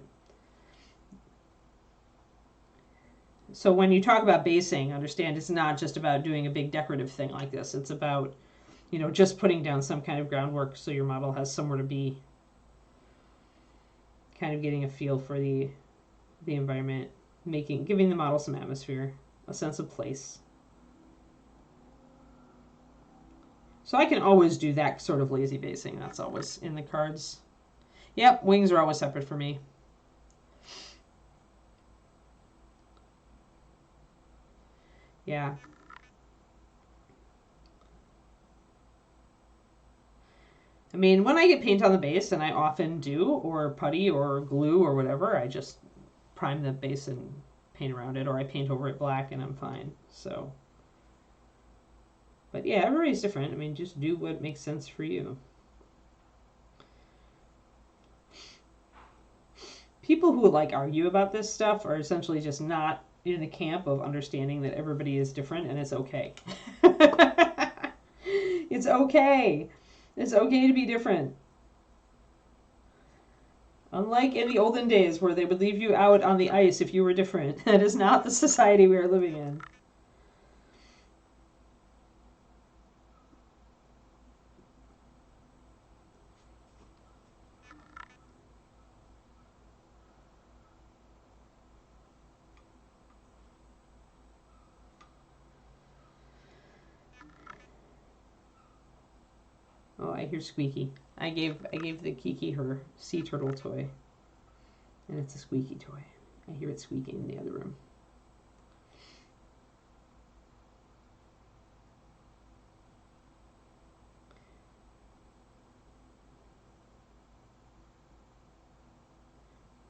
So when you talk about basing, understand it's not just about doing a big decorative thing like this. It's about, you know, just putting down some kind of groundwork so your model has somewhere to be, kind of getting a feel for the environment, giving the model some atmosphere, a sense of place. So I can always do that sort of lazy basing. That's always in the cards. Yep, wings are always separate for me. Yeah. I mean, when I get paint on the base, and I often do, or putty or glue or whatever, I just prime the base and paint around it, or I paint over it black and I'm fine. So, but yeah, everybody's different. I mean, just do what makes sense for you. People who like argue about this stuff are essentially just not in the camp of understanding that everybody is different and it's okay. It's okay. It's okay to be different. Unlike in the olden days where they would leave you out on the ice if you were different. That is not the society we are living in. Oh, I hear Squeaky. I gave the Kiki her sea turtle toy. And it's a squeaky toy. I hear it squeaking in the other room.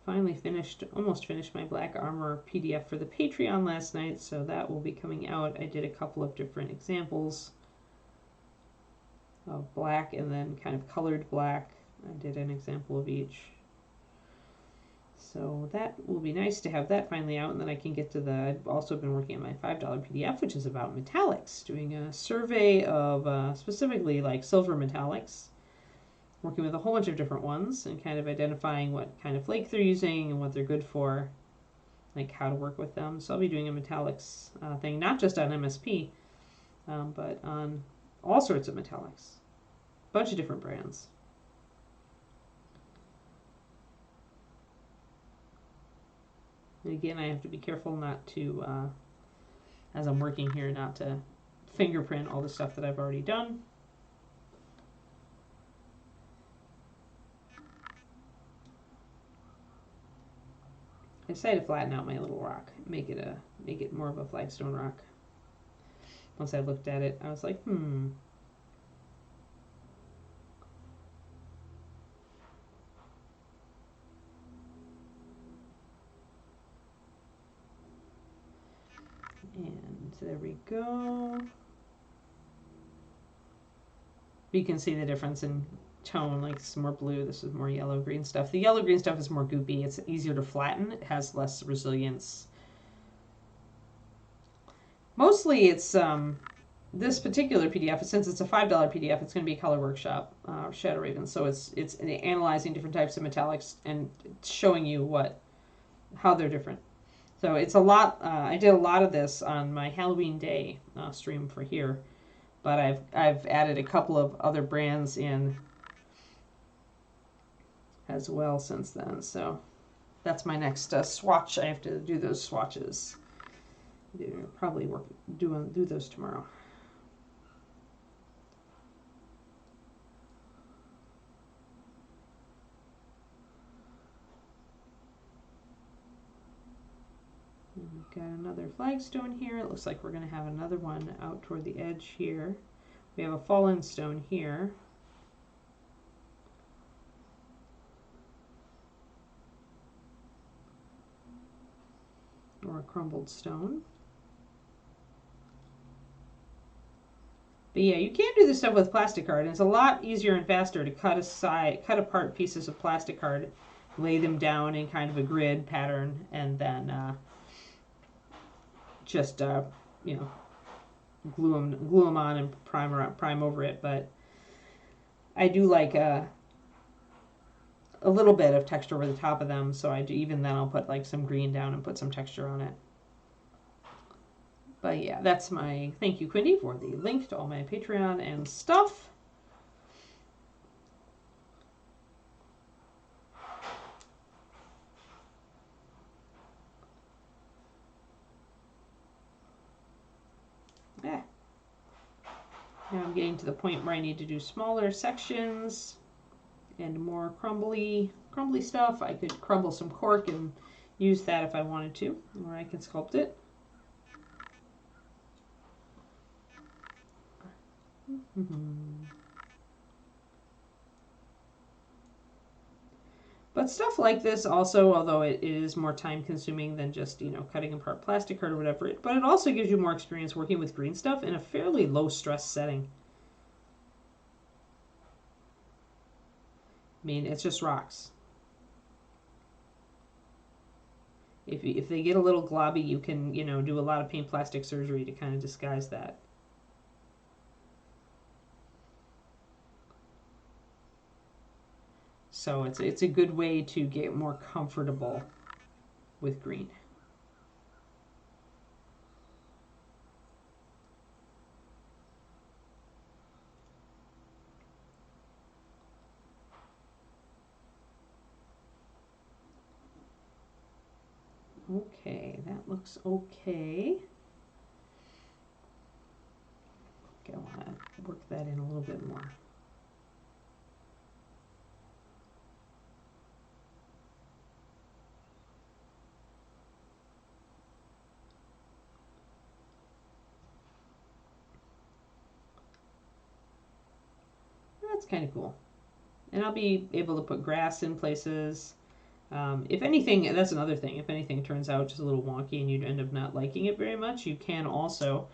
Finally almost finished my Black Armor PDF for the Patreon last night, so that will be coming out. I did a couple of different examples of black and then kind of colored black. I did an example of each. So that will be nice to have that finally out, and then I can get to I've also been working on my $5 PDF, which is about metallics, doing a survey of specifically like silver metallics, working with a whole bunch of different ones and kind of identifying what kind of flake they're using and what they're good for, like how to work with them. So I'll be doing a metallics thing, not just on MSP, but on all sorts of metallics, a bunch of different brands. And again, I have to be careful not to, as I'm working here, not to fingerprint all the stuff that I've already done. I decided to flatten out my little rock, make it more of a flagstone rock. Once I looked at it, I was like, And there we go. You can see the difference in tone, like this is more blue, this is more yellow green stuff. The yellow green stuff is more goopy, it's easier to flatten, it has less resilience. Mostly it's this particular PDF, since it's a $5 PDF, it's going to be Color Workshop Shadow Raven, so it's analyzing different types of metallics and showing you how they're different. So it's a lot. I did a lot of this on my Halloween Day stream for here, but I've added a couple of other brands in as well since then. So that's my next swatch. I have to do those swatches. Probably do those tomorrow. And we've got another flagstone here. It looks like we're going to have another one out toward the edge here. We have a fallen stone here. Or a crumbled stone. But yeah, you can do this stuff with plastic card, and it's a lot easier and faster to cut apart pieces of plastic card, lay them down in kind of a grid pattern, and then just you know, glue them on and prime over it. But I do like a little bit of texture over the top of them, so even then I'll put like some green down and put some texture on it. But yeah, that's my thank you, Quindy, for the link to all my Patreon and stuff. Yeah. Now I'm getting to the point where I need to do smaller sections and more crumbly stuff. I could crumble some cork and use that if I wanted to, or I can sculpt it. But stuff like this also, although it is more time consuming than just, you know, cutting apart plastic card or whatever, but it also gives you more experience working with green stuff in a fairly low stress setting. I mean, it's just rocks. If they get a little globby, you can, you know, do a lot of paint plastic surgery to kind of disguise that. So it's a good way to get more comfortable with green. Okay, that looks okay. Okay, I want to work that in a little bit more. That's kind of cool. And I'll be able to put grass in places. If anything, that's another thing. If anything turns out just a little wonky and you end up not liking it very much, you can also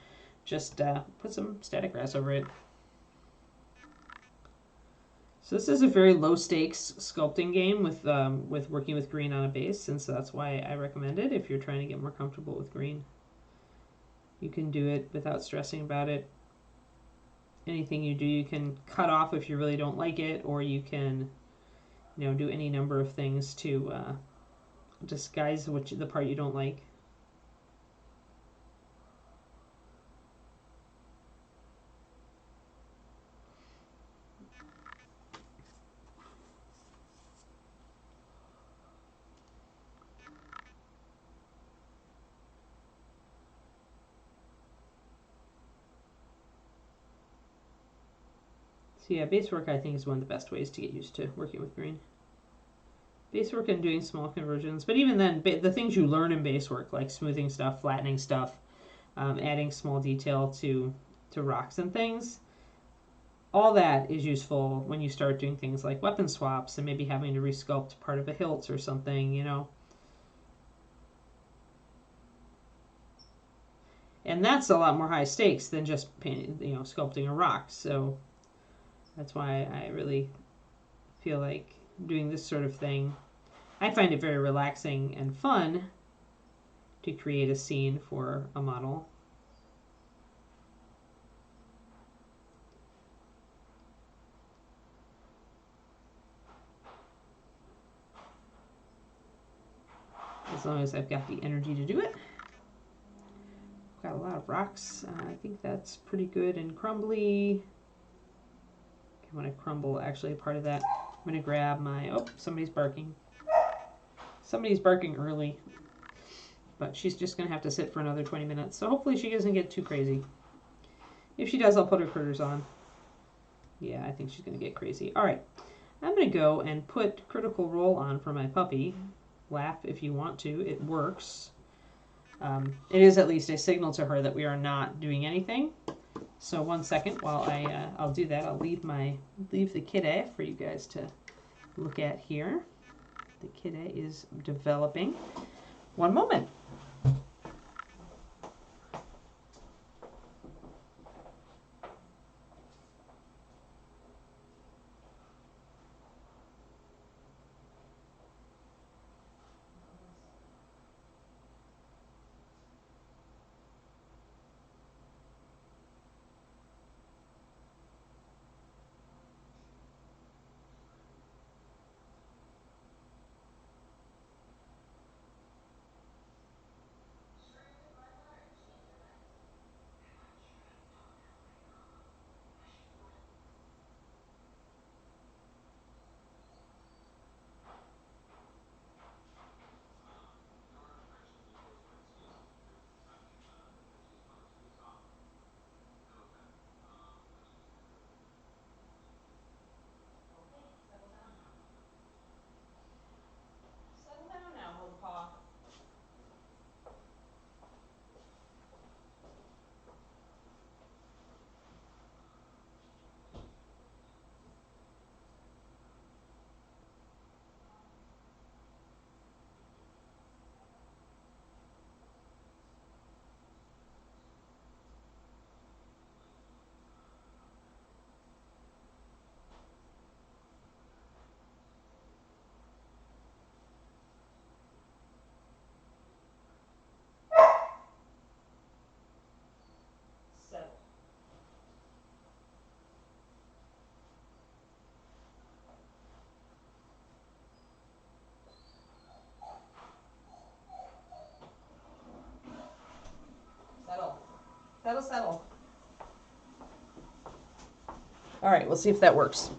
just put some static grass over it. So this is a very low stakes sculpting game with working with green on a base, and so that's why I recommend it if you're trying to get more comfortable with green. You can do it without stressing about it. Anything you do, you can cut off if you really don't like it, or you can, you know, do any number of things to disguise the part you don't like. So yeah, base work I think is one of the best ways to get used to working with green. Base work and doing small conversions, but even then, the things you learn in base work, like smoothing stuff, flattening stuff, adding small detail to rocks and things, all that is useful when you start doing things like weapon swaps and maybe having to resculpt part of a hilt or something, you know. And that's a lot more high stakes than just painting, you know, sculpting a rock. So that's why I really feel like doing this sort of thing. I find it very relaxing and fun to create a scene for a model. As long as I've got the energy to do it. Got a lot of rocks. I think that's pretty good and crumbly. I want to crumble actually part of that I'm going to grab my, oh, somebody's barking. Somebody's barking early. But she's just going to have to sit for another 20 minutes. So hopefully she doesn't get too crazy. If she does, I'll put her critters on. Yeah, I think she's going to get crazy. All right. I'm going to go and put Critical Role on for my puppy. Laugh if you want to. It works. It is at least a signal to her that we are not doing anything. So 1 second while I'll do that. I'll leave the kitty for you guys to look at here. The kitty is developing. 1 moment. Settle. All right, we'll see if that works.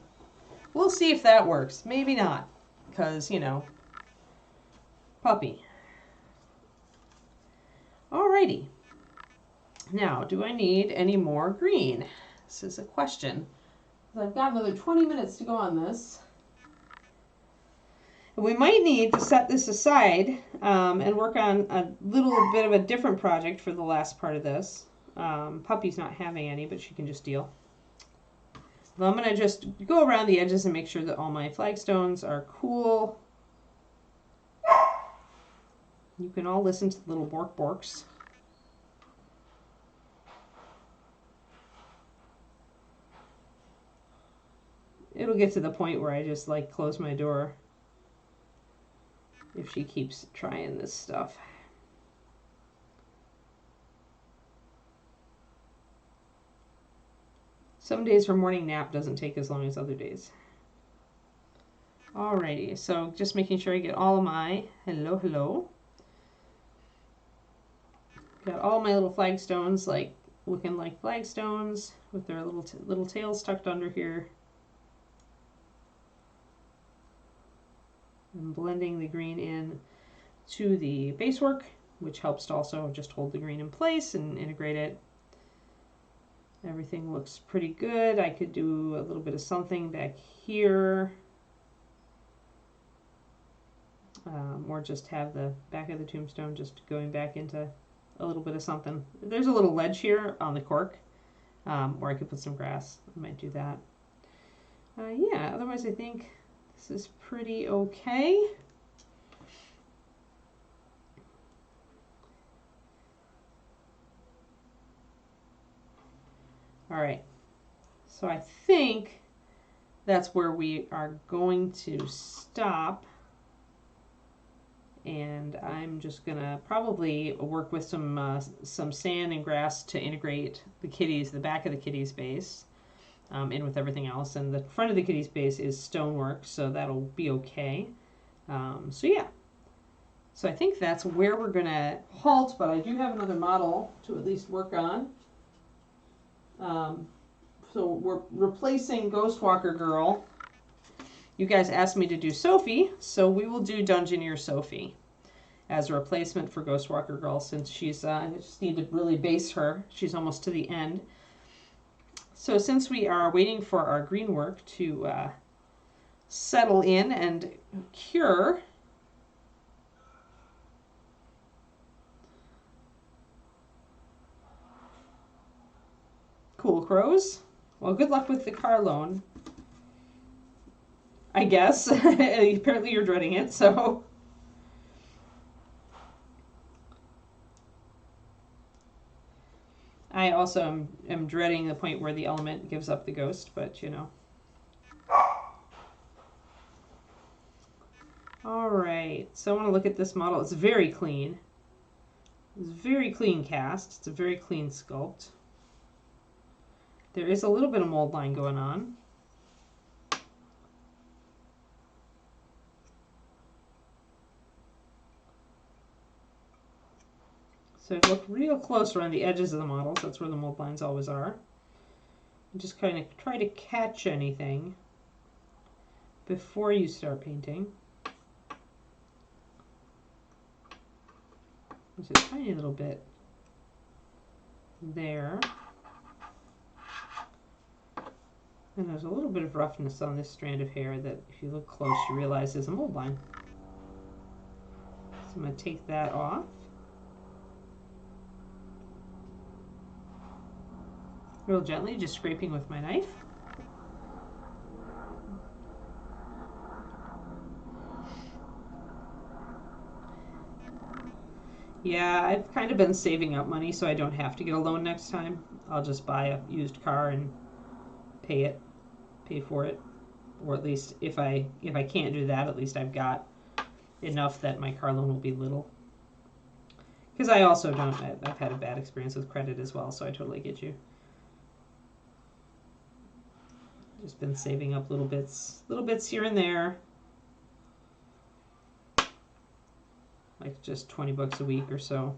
We'll see if that works. Maybe not, because, you know, puppy. Alrighty. Now, do I need any more green? This is a question. I've got another 20 minutes to go on this. We might need to set this aside and work on a little bit of a different project for the last part of this. Puppy's not having any, but she can just deal. So I'm going to just go around the edges and make sure that all my flagstones are cool. You can all listen to the little bork borks. It'll get to the point where I just like close my door if she keeps trying this stuff. Some days her morning nap doesn't take as long as other days. Alrighty, so just making sure I get all of my, hello. Got all my little flagstones, like looking like flagstones with their little tails tucked under here. I'm blending the green in to the base work, which helps to also just hold the green in place and integrate it. Everything looks pretty good. I could do a little bit of something back here. Or just have the back of the tombstone just going back into a little bit of something. There's a little ledge here on the cork, or I could put some grass. I might do that. Yeah, otherwise I think this is pretty okay. All right, so I think that's where we are going to stop. And I'm just gonna probably work with some sand and grass to integrate the kitties, the back of the kitty's base, in with everything else. And the front of the kitty's base is stonework, so that'll be okay. So yeah, so I think that's where we're gonna halt. But I do have another model to at least work on. So we're replacing Ghostwalker Girl. You guys asked me to do Sophie, so we will do Dungeoneer Sophie as a replacement for Ghostwalker Girl, since she's, I just need to really base her. She's almost to the end. So since we are waiting for our green work to settle in and cure, cool crows. Well, good luck with the car loan, I guess. Apparently you're dreading it, so. I also am dreading the point where the element gives up the ghost, but you know. Alright, so I want to look at this model. It's very clean. It's very clean cast. It's a very clean sculpt. There is a little bit of mold line going on. So look real close around the edges of the models. That's where the mold lines always are. And just kind of try to catch anything before you start painting. There's a tiny little bit there. And there's a little bit of roughness on this strand of hair that if you look close you realize is a mold line. So I'm going to take that off. Real gently, just scraping with my knife. Yeah, I've kind of been saving up money so I don't have to get a loan next time. I'll just buy a used car and pay for it. Or at least if I can't do that, at least I've got enough that my car loan will be little. Because I also I've had a bad experience with credit as well, so I totally get you. Just been saving up little bits here and there. Like just 20 bucks a week or so.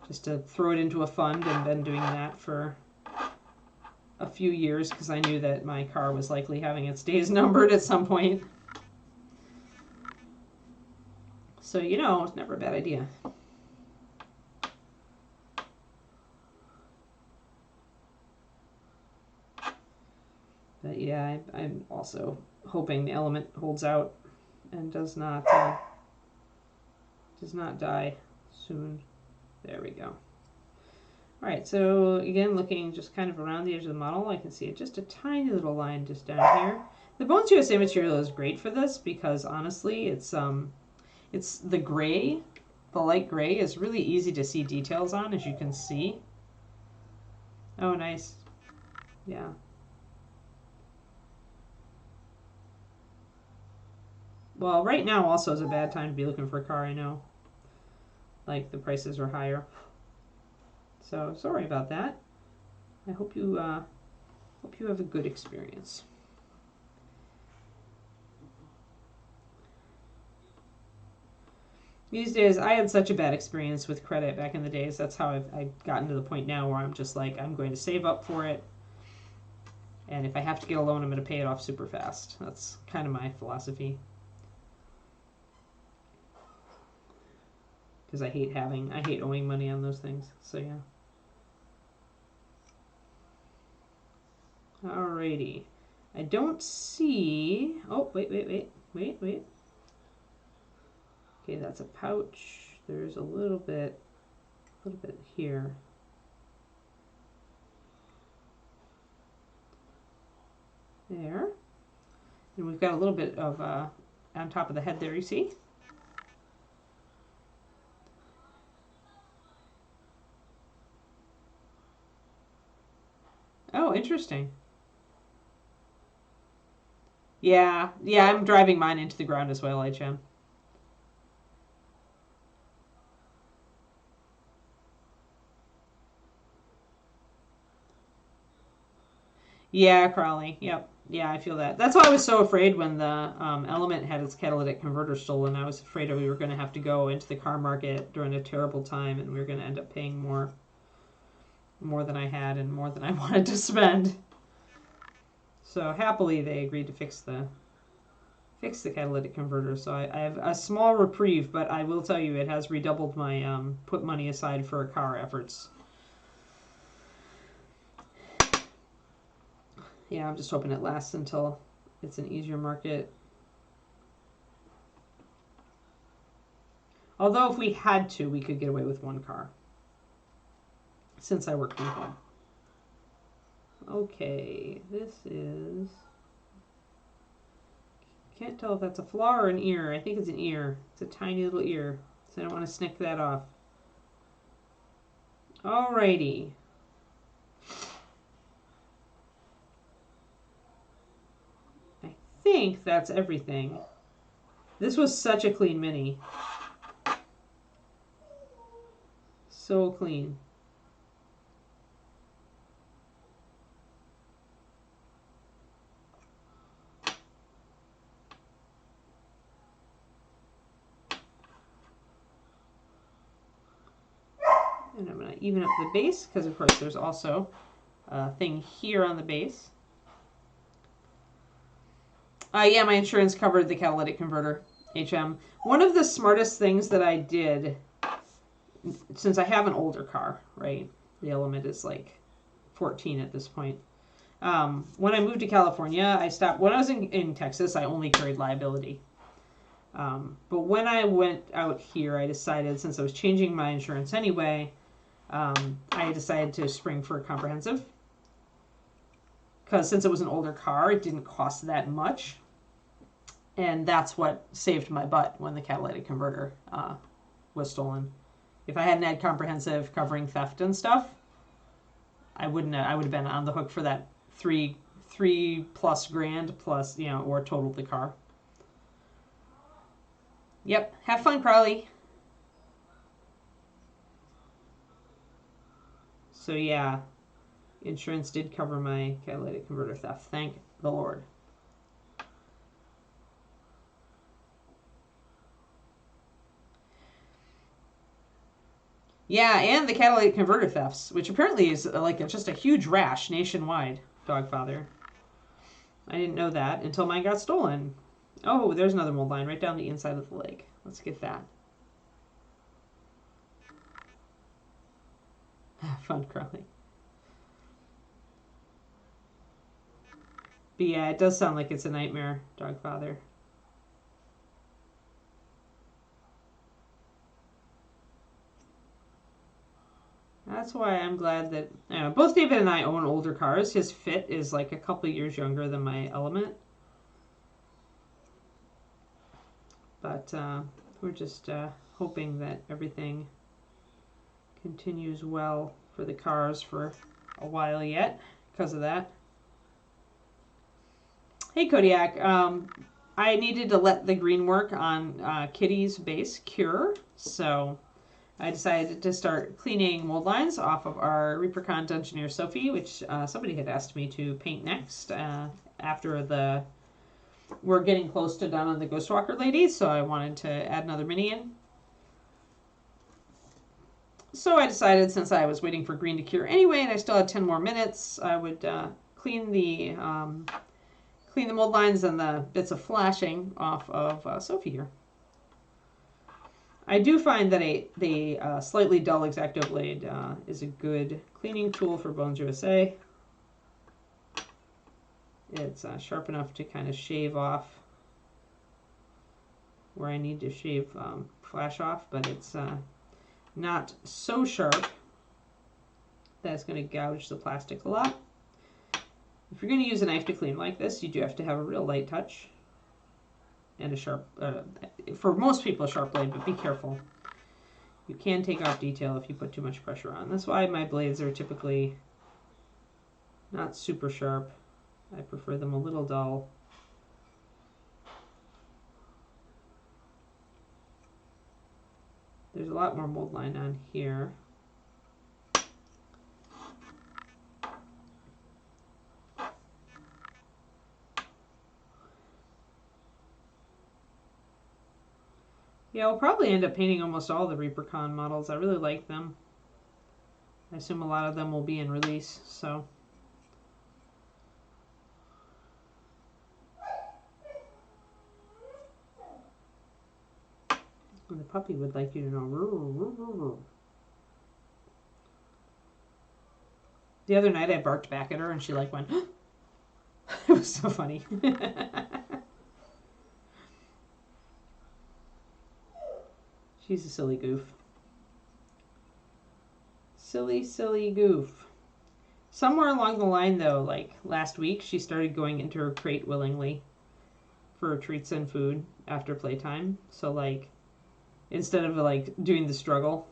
Just to throw it into a fund, and been doing that for a few years because I knew that my car was likely having its days numbered at some point. So, you know, it's never a bad idea. But yeah, I'm also hoping the element holds out and does not die soon. There we go. Alright, so again, looking just kind of around the edge of the model, I can see just a tiny little line just down here. The Bones USA material is great for this because honestly, it's the gray, the light gray is really easy to see details on, as you can see. Oh, nice. Yeah. Well, right now also is a bad time to be looking for a car, I know. Like, the prices are higher. So, sorry about that. I hope you have a good experience. These days, I had such a bad experience with credit back in the days. That's how I've gotten to the point now where I'm just like, I'm going to save up for it. And if I have to get a loan, I'm going to pay it off super fast. That's kind of my philosophy. Because I hate owing money on those things. So yeah. Alrighty. I don't see... Oh, wait. Okay, that's a pouch. There's a little bit here. There. And we've got a little bit of on top of the head there, you see? Oh, interesting. Yeah, I'm driving mine into the ground as well, HM. Yeah, Crowley. Yep. Yeah, I feel that. That's why I was so afraid when the Element had its catalytic converter stolen. I was afraid we were going to have to go into the car market during a terrible time, and we were going to end up paying more than I had and more than I wanted to spend. So happily they agreed to fix the fix the catalytic converter, so I have a small reprieve, but I will tell you it has redoubled my put money aside for a car efforts. Yeah, I'm just hoping it lasts until it's an easier market. Although if we had to, we could get away with one car. Since I work from home. Okay, this is... Can't tell if that's a flaw or an ear. I think it's an ear. It's a tiny little ear. So I don't want to snick that off. Alrighty. I think that's everything. This was such a clean mini. So clean. And I'm going to even up the base because, of course, there's also a thing here on the base. Yeah, my insurance covered the catalytic converter, HM. One of the smartest things that I did, since I have an older car, right? The Element is like 14 at this point. When I moved to California, I stopped. When I was in Texas, I only carried liability. But when I went out here, I decided, since I was changing my insurance anyway, I decided to spring for a comprehensive. Because since it was an older car, it didn't cost that much. And that's what saved my butt when the catalytic converter was stolen. If I hadn't had comprehensive covering theft and stuff, I would have been on the hook for that three plus grand plus, you know, or totaled the car. Yep. Have fun, Crowley. So yeah, insurance did cover my catalytic converter theft. Thank the Lord. Yeah, and the catalytic converter thefts, which apparently is like just a huge rash nationwide, Dogfather. I didn't know that until mine got stolen. Oh, there's another mold line right down the inside of the leg. Let's get that. Fun, Crowley. But yeah, it does sound like it's a nightmare, Dogfather. That's why I'm glad that both David and I own older cars. His Fit is like a couple years younger than my Element. But we're just hoping that everything continues well for the cars for a while yet because of that. Hey, Kodiak. I needed to let the green work on Kitty's base cure, so I decided to start cleaning mold lines off of our Reapercon Dungeoneer Sophie, which somebody had asked me to paint next after we're getting close to done on the Ghostwalker lady, so I wanted to add another mini in. So I decided, since I was waiting for green to cure anyway, and I still had 10 more minutes, I would clean the mold lines and the bits of flashing off of Sophie here. I do find that the slightly dull X-Acto blade is a good cleaning tool for Bones USA. It's sharp enough to kind of shave off where I need to shave flash off, but it's not so sharp that it's going to gouge the plastic a lot. If you're going to use a knife to clean like this, you do have to have a real light touch and a sharp, for most people, a sharp blade, but be careful. You can take off detail if you put too much pressure on. That's why my blades are typically not super sharp. I prefer them a little dull. There's a lot more mold line on here. Yeah, I'll probably end up painting almost all the Reapercon models. I really like them. I assume a lot of them will be in release, so. And the puppy would like you to know. The other night I barked back at her and she like went, it was so funny. She's a silly goof. Silly, silly goof. Somewhere along the line though, like last week, she started going into her crate willingly for treats and food after playtime. So like, instead of like doing the struggle,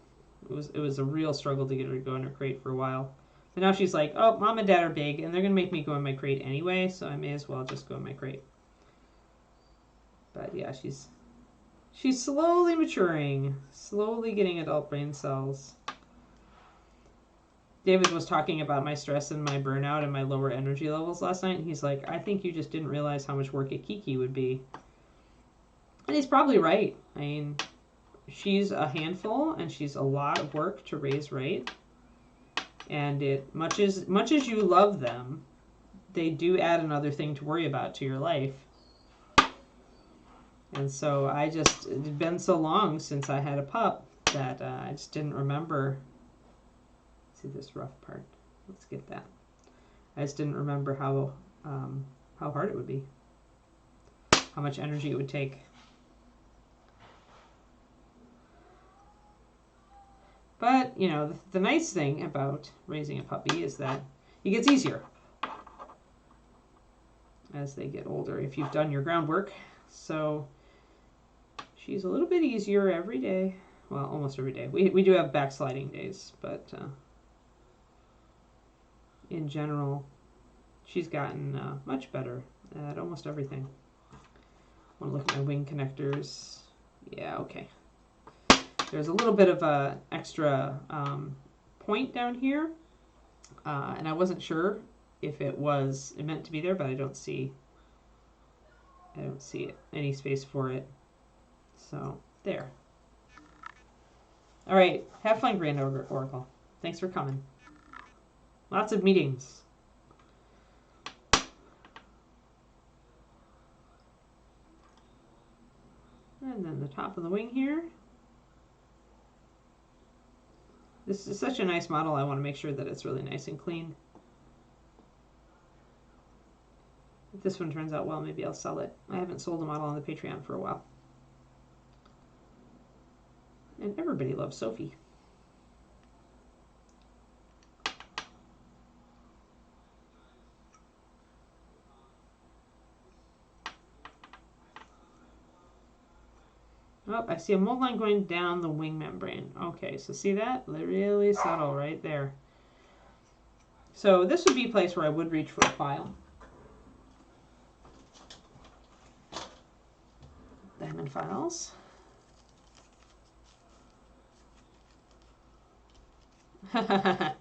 it was a real struggle to get her to go in her crate for a while. But now she's like, oh, mom and dad are big and they're gonna make me go in my crate anyway, so I may as well just go in my crate. But yeah, she's slowly maturing, slowly getting adult brain cells. David was talking about my stress and my burnout and my lower energy levels last night, and he's like, I think you just didn't realize how much work a Kiki would be. And he's probably right. I mean, she's a handful and she's a lot of work to raise right. And much as you love them, they do add another thing to worry about to your life. And so it had been so long since I had a pup that I just didn't remember. See this rough part. Let's get that. I just didn't remember how hard it would be. How much energy it would take. But, you know, the nice thing about raising a puppy is that it gets easier as they get older if you've done your groundwork. So she's a little bit easier every day. Well, almost every day. We do have backsliding days, but in general, she's gotten much better at almost everything. I want to look at my wing connectors. Yeah, okay. There's a little bit of a extra point down here, and I wasn't sure if it meant to be there, but I don't see any space for it. So there. All right, have fun, Grand Oracle. Thanks for coming. Lots of meetings. And then the top of the wing here. This is such a nice model. I want to make sure that it's really nice and clean. If this one turns out well, maybe I'll sell it. I haven't sold a model on the Patreon for a while. And everybody loves Sophie. Oh, I see a mold line going down the wing membrane. Okay, so see that? Really subtle right there. So this would be a place where I would reach for a file. Diamond files. The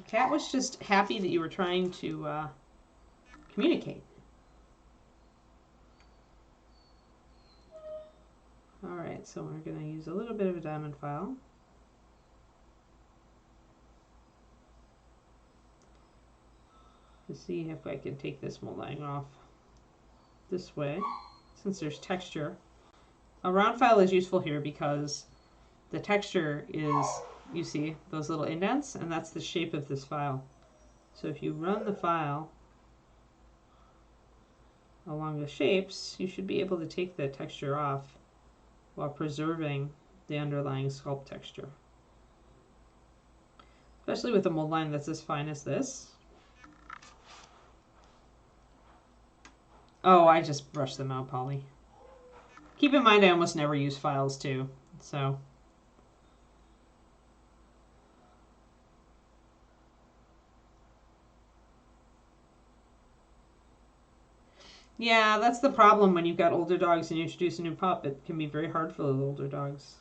cat was just happy that you were trying to communicate. All right, so we're going to use a little bit of a diamond file. To see if I can take this mold line off this way, since there's texture. A round file is useful here because the texture is, you see those little indents, and that's the shape of this file. So if you run the file along the shapes, you should be able to take the texture off while preserving the underlying sculpt texture. Especially with a mold line that's as fine as this. Oh, I just brushed them out, Polly. Keep in mind I almost never use files too, so. Yeah, that's the problem when you've got older dogs and you introduce a new pup. It can be very hard for those older dogs.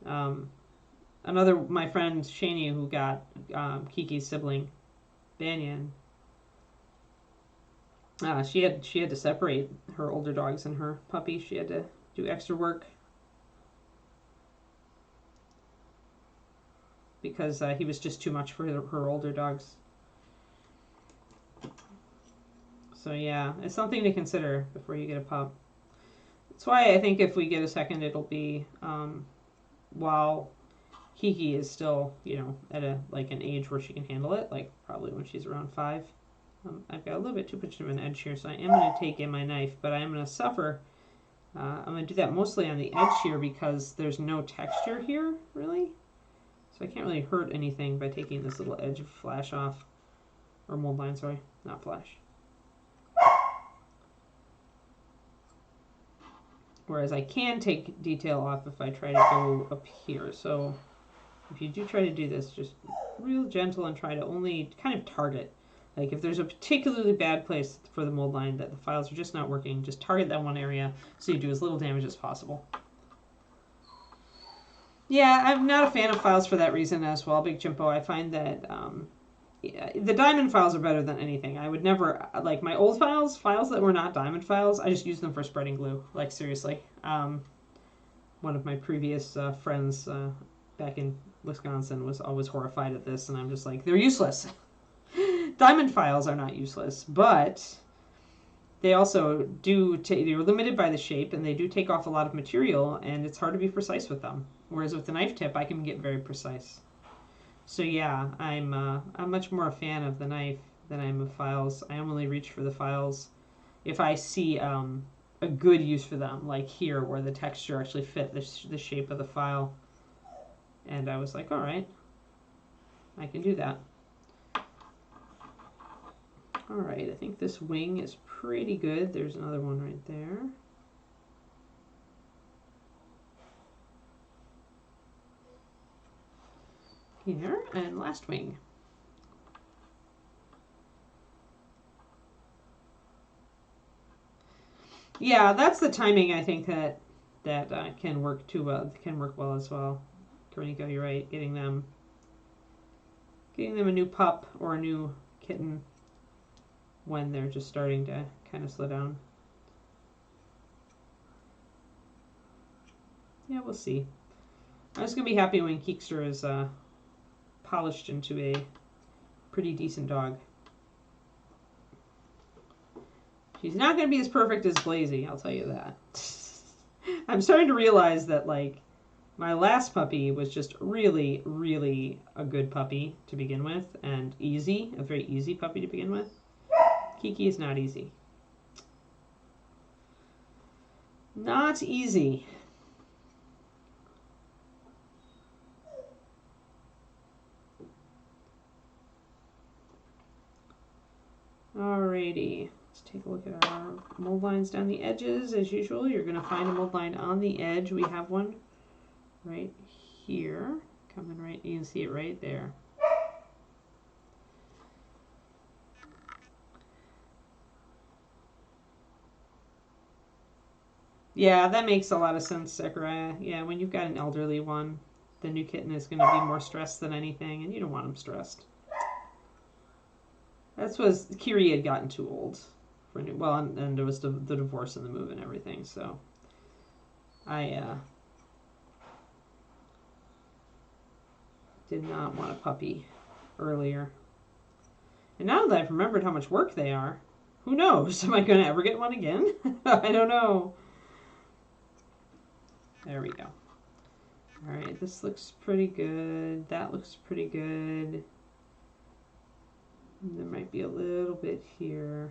My friend Shani, who got Kiki's sibling, Banyan, she had to separate her older dogs and her puppy. She had to do extra work because he was just too much for her older dogs. So yeah, it's something to consider before you get a pup. That's why I think if we get a second, it'll be while Kiki is still, you know, at a like an age where she can handle it, like probably when she's around 5. I've got a little bit too much of an edge here, so I am going to take in my knife, but I am going to suffer. I'm going to do that mostly on the edge here because there's no texture here, really. So I can't really hurt anything by taking this little edge of flash off. Or mold line, sorry, not flash. Whereas I can take detail off if I try to go up here. So if you do try to do this, just real gentle and try to only kind of target. Like if there's a particularly bad place for the mold line that the files are just not working, just target that one area so you do as little damage as possible. Yeah, I'm not a fan of files for that reason as well, Big Chimpo. I find that yeah, the diamond files are better than anything. I would never, like my old files that were not diamond files, I just used them for spreading glue. Like seriously. One of my previous friends back in Wisconsin was always horrified at this, and I'm just like, they're useless. Diamond files are not useless, but they also do, they're limited by the shape, and they do take off a lot of material, and it's hard to be precise with them. Whereas with the knife tip, I can get very precise. So yeah, I'm much more a fan of the knife than I am of files. I only reach for the files if I see a good use for them, like here, where the texture actually fit the shape of the file. And I was like, all right, I can do that. All right, I think this wing is pretty good. There's another one right there. Here, and last wing. Yeah, that's the timing I think that can work too well. Can work well as well. Kariniko, you're right. Getting them a new pup or a new kitten when they're just starting to kind of slow down. Yeah, we'll see. I was gonna be happy when Keekster is polished into a pretty decent dog. She's not going to be as perfect as Blazy, I'll tell you that. I'm starting to realize that, like, my last puppy was just really, really a good puppy to begin with, and easy, a very easy puppy to begin with. Kiki is not easy. Not easy. Alrighty. Take a look at our mold lines down the edges. As usual, you're going to find a mold line on the edge. We have one right here. Coming right, you can see it right there. Yeah, that makes a lot of sense, Zechariah. Yeah, when you've got an elderly one, the new kitten is going to be more stressed than anything, and you don't want them stressed. That's was Kiri had gotten too old. Well, and there was the divorce and the move and everything, so I did not want a puppy earlier. And now that I've remembered how much work they are, who knows? Am I going to ever get one again? I don't know. There we go. All right, this looks pretty good. That looks pretty good. There might be a little bit here.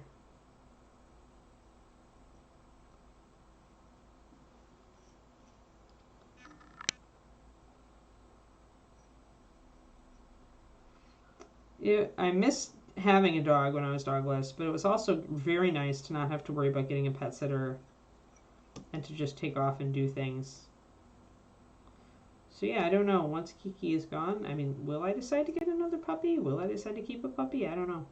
I missed having a dog when I was dogless, but it was also very nice to not have to worry about getting a pet sitter and to just take off and do things. So yeah, I don't know. Once Kiki is gone, I mean, will I decide to get another puppy? Will I decide to keep a puppy? I don't know.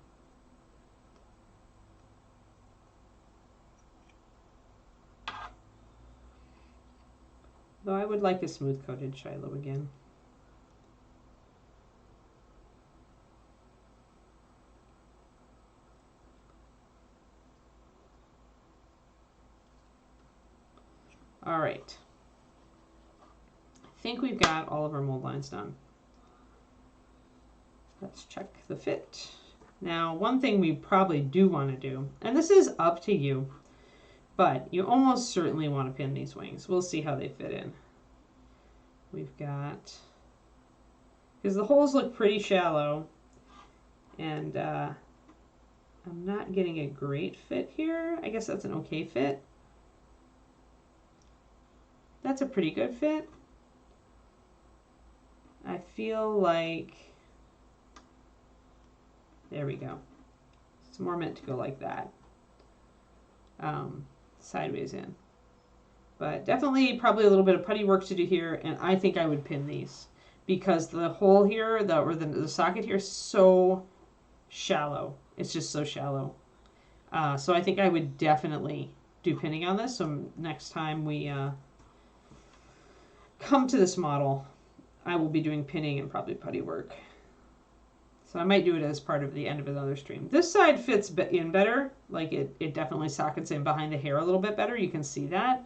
Though I would like a smooth-coated Shiloh again. All right. I think we've got all of our mold lines done. Let's check the fit. Now, one thing we probably do want to do, and this is up to you, but you almost certainly want to pin these wings. We'll see how they fit in. We've got, because the holes look pretty shallow, and I'm not getting a great fit here. I guess that's an okay fit. That's a pretty good fit. I feel like, there we go. It's more meant to go like that. Sideways in. But definitely probably a little bit of putty work to do here, and I think I would pin these because the hole here, the socket here is so shallow. It's just so shallow. So I think I would definitely do pinning on this. So next time we come to this model, I will be doing pinning and probably putty work. So I might do it as part of the end of another stream. This side fits in better. Like it definitely sockets in behind the hair a little bit better. You can see that.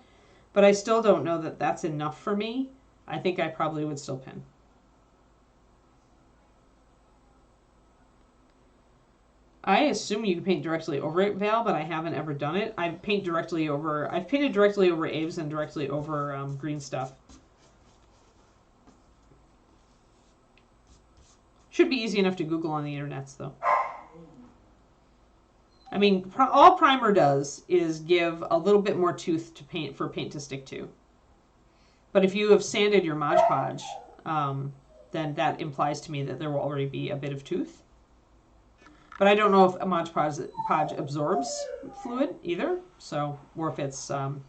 But I still don't know that that's enough for me. I think I probably would still pin. I assume you can paint directly over it, Val, but I haven't ever done it. I've painted directly over Aves and directly over green stuff. Should be easy enough to Google on the internets, though. I mean, all primer does is give a little bit more tooth to paint for paint to stick to. But if you have sanded your Mod Podge, then that implies to me that there will already be a bit of tooth. But I don't know if a Mod Podge absorbs fluid either, so or if it's like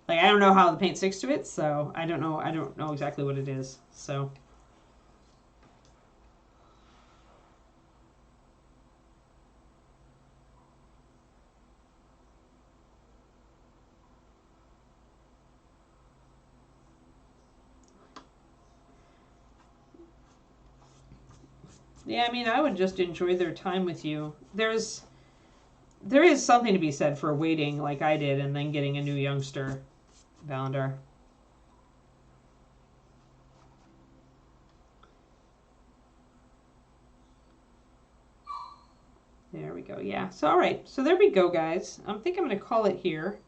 I don't know how the paint sticks to it, so I don't know exactly what it is. So. Yeah, I mean, I would just enjoy their time with you. There is something to be said for waiting like I did and then getting a new youngster, Valendar. There we go. Yeah. So, all right. So there we go, guys. I think I'm going to call it here.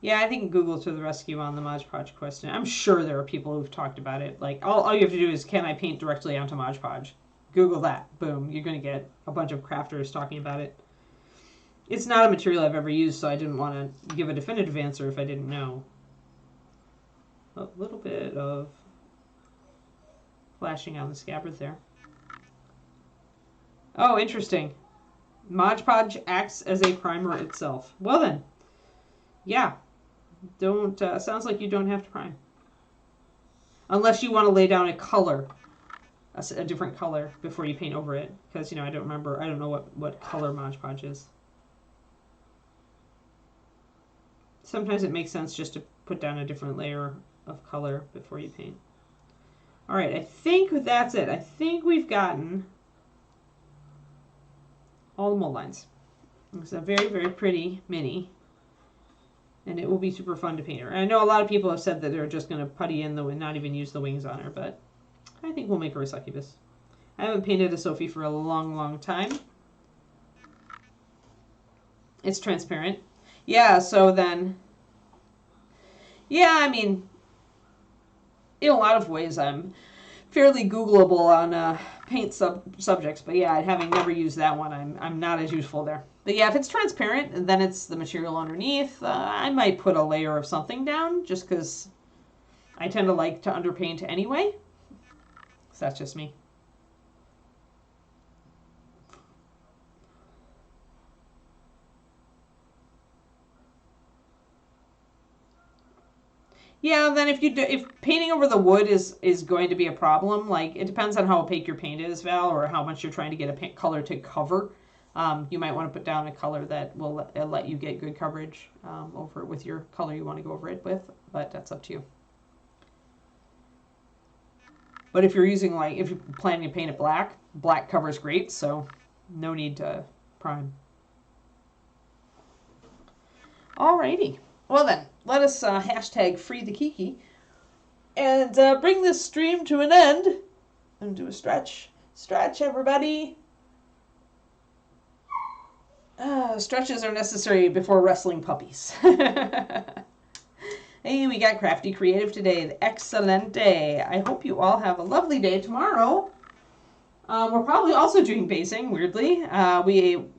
Yeah, I think Google to the rescue on the Mod Podge question. I'm sure there are people who've talked about it. Like, all you have to do is, can I paint directly onto Mod Podge? Google that. Boom. You're going to get a bunch of crafters talking about it. It's not a material I've ever used, so I didn't want to give a definitive answer if I didn't know. A little bit of flashing on the scabbard there. Oh, interesting. Mod Podge acts as a primer itself. Well then. Yeah. Don't, sounds like you don't have to prime. Unless you want to lay down a color. A different color before you paint over it, because I don't know what color Mod Podge is. Sometimes it makes sense just to put down a different layer of color before you paint. All right, I think that's it. I think we've gotten all the mold lines. It's a very, very pretty mini, and it will be super fun to paint her. And I know a lot of people have said that they're just going to putty in and not even use the wings on her, but I think we'll make her a succubus. I haven't painted a Sophie for a long, long time. It's transparent. Yeah, so then... Yeah, I mean, in a lot of ways I'm fairly Googleable on paint subjects, but yeah, having never used that one, I'm not as useful there. But yeah, if it's transparent and then it's the material underneath, I might put a layer of something down just because I tend to like to underpaint anyway. So that's just me. Yeah, then if painting over the wood is going to be a problem, like it depends on how opaque your paint is, Val, or how much you're trying to get a paint color to cover. You might want to put down a color that will let you get good coverage over it with your color you want to go over it with, but that's up to you. But if you're using if you're planning to paint it black, black covers great, so no need to prime. Alrighty. Well then, let us hashtag free the Kiki and bring this stream to an end and do a stretch. Stretch, everybody. Stretches are necessary before wrestling puppies. Hey, we got Crafty Creative today. Excellent day. I hope you all have a lovely day tomorrow. We're probably also doing basing, weirdly.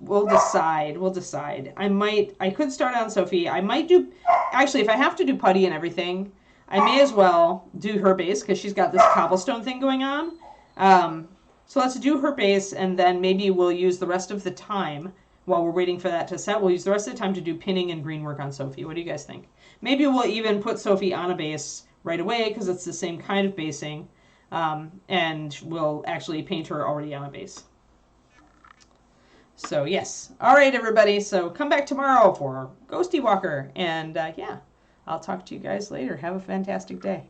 We'll decide. We'll decide. I could start on Sophie. I might do, actually, if I have to do putty and everything, I may as well do her base because she's got this cobblestone thing going on. So let's do her base, and then maybe we'll use the rest of the time while we're waiting for that to set. We'll use the rest of the time to do pinning and green work on Sophie. What do you guys think? Maybe we'll even put Sophie on a base right away because it's the same kind of basing. And we'll actually paint her already on a base. So yes. All right, everybody. So come back tomorrow for Ghosty Walker. And yeah, I'll talk to you guys later. Have a fantastic day.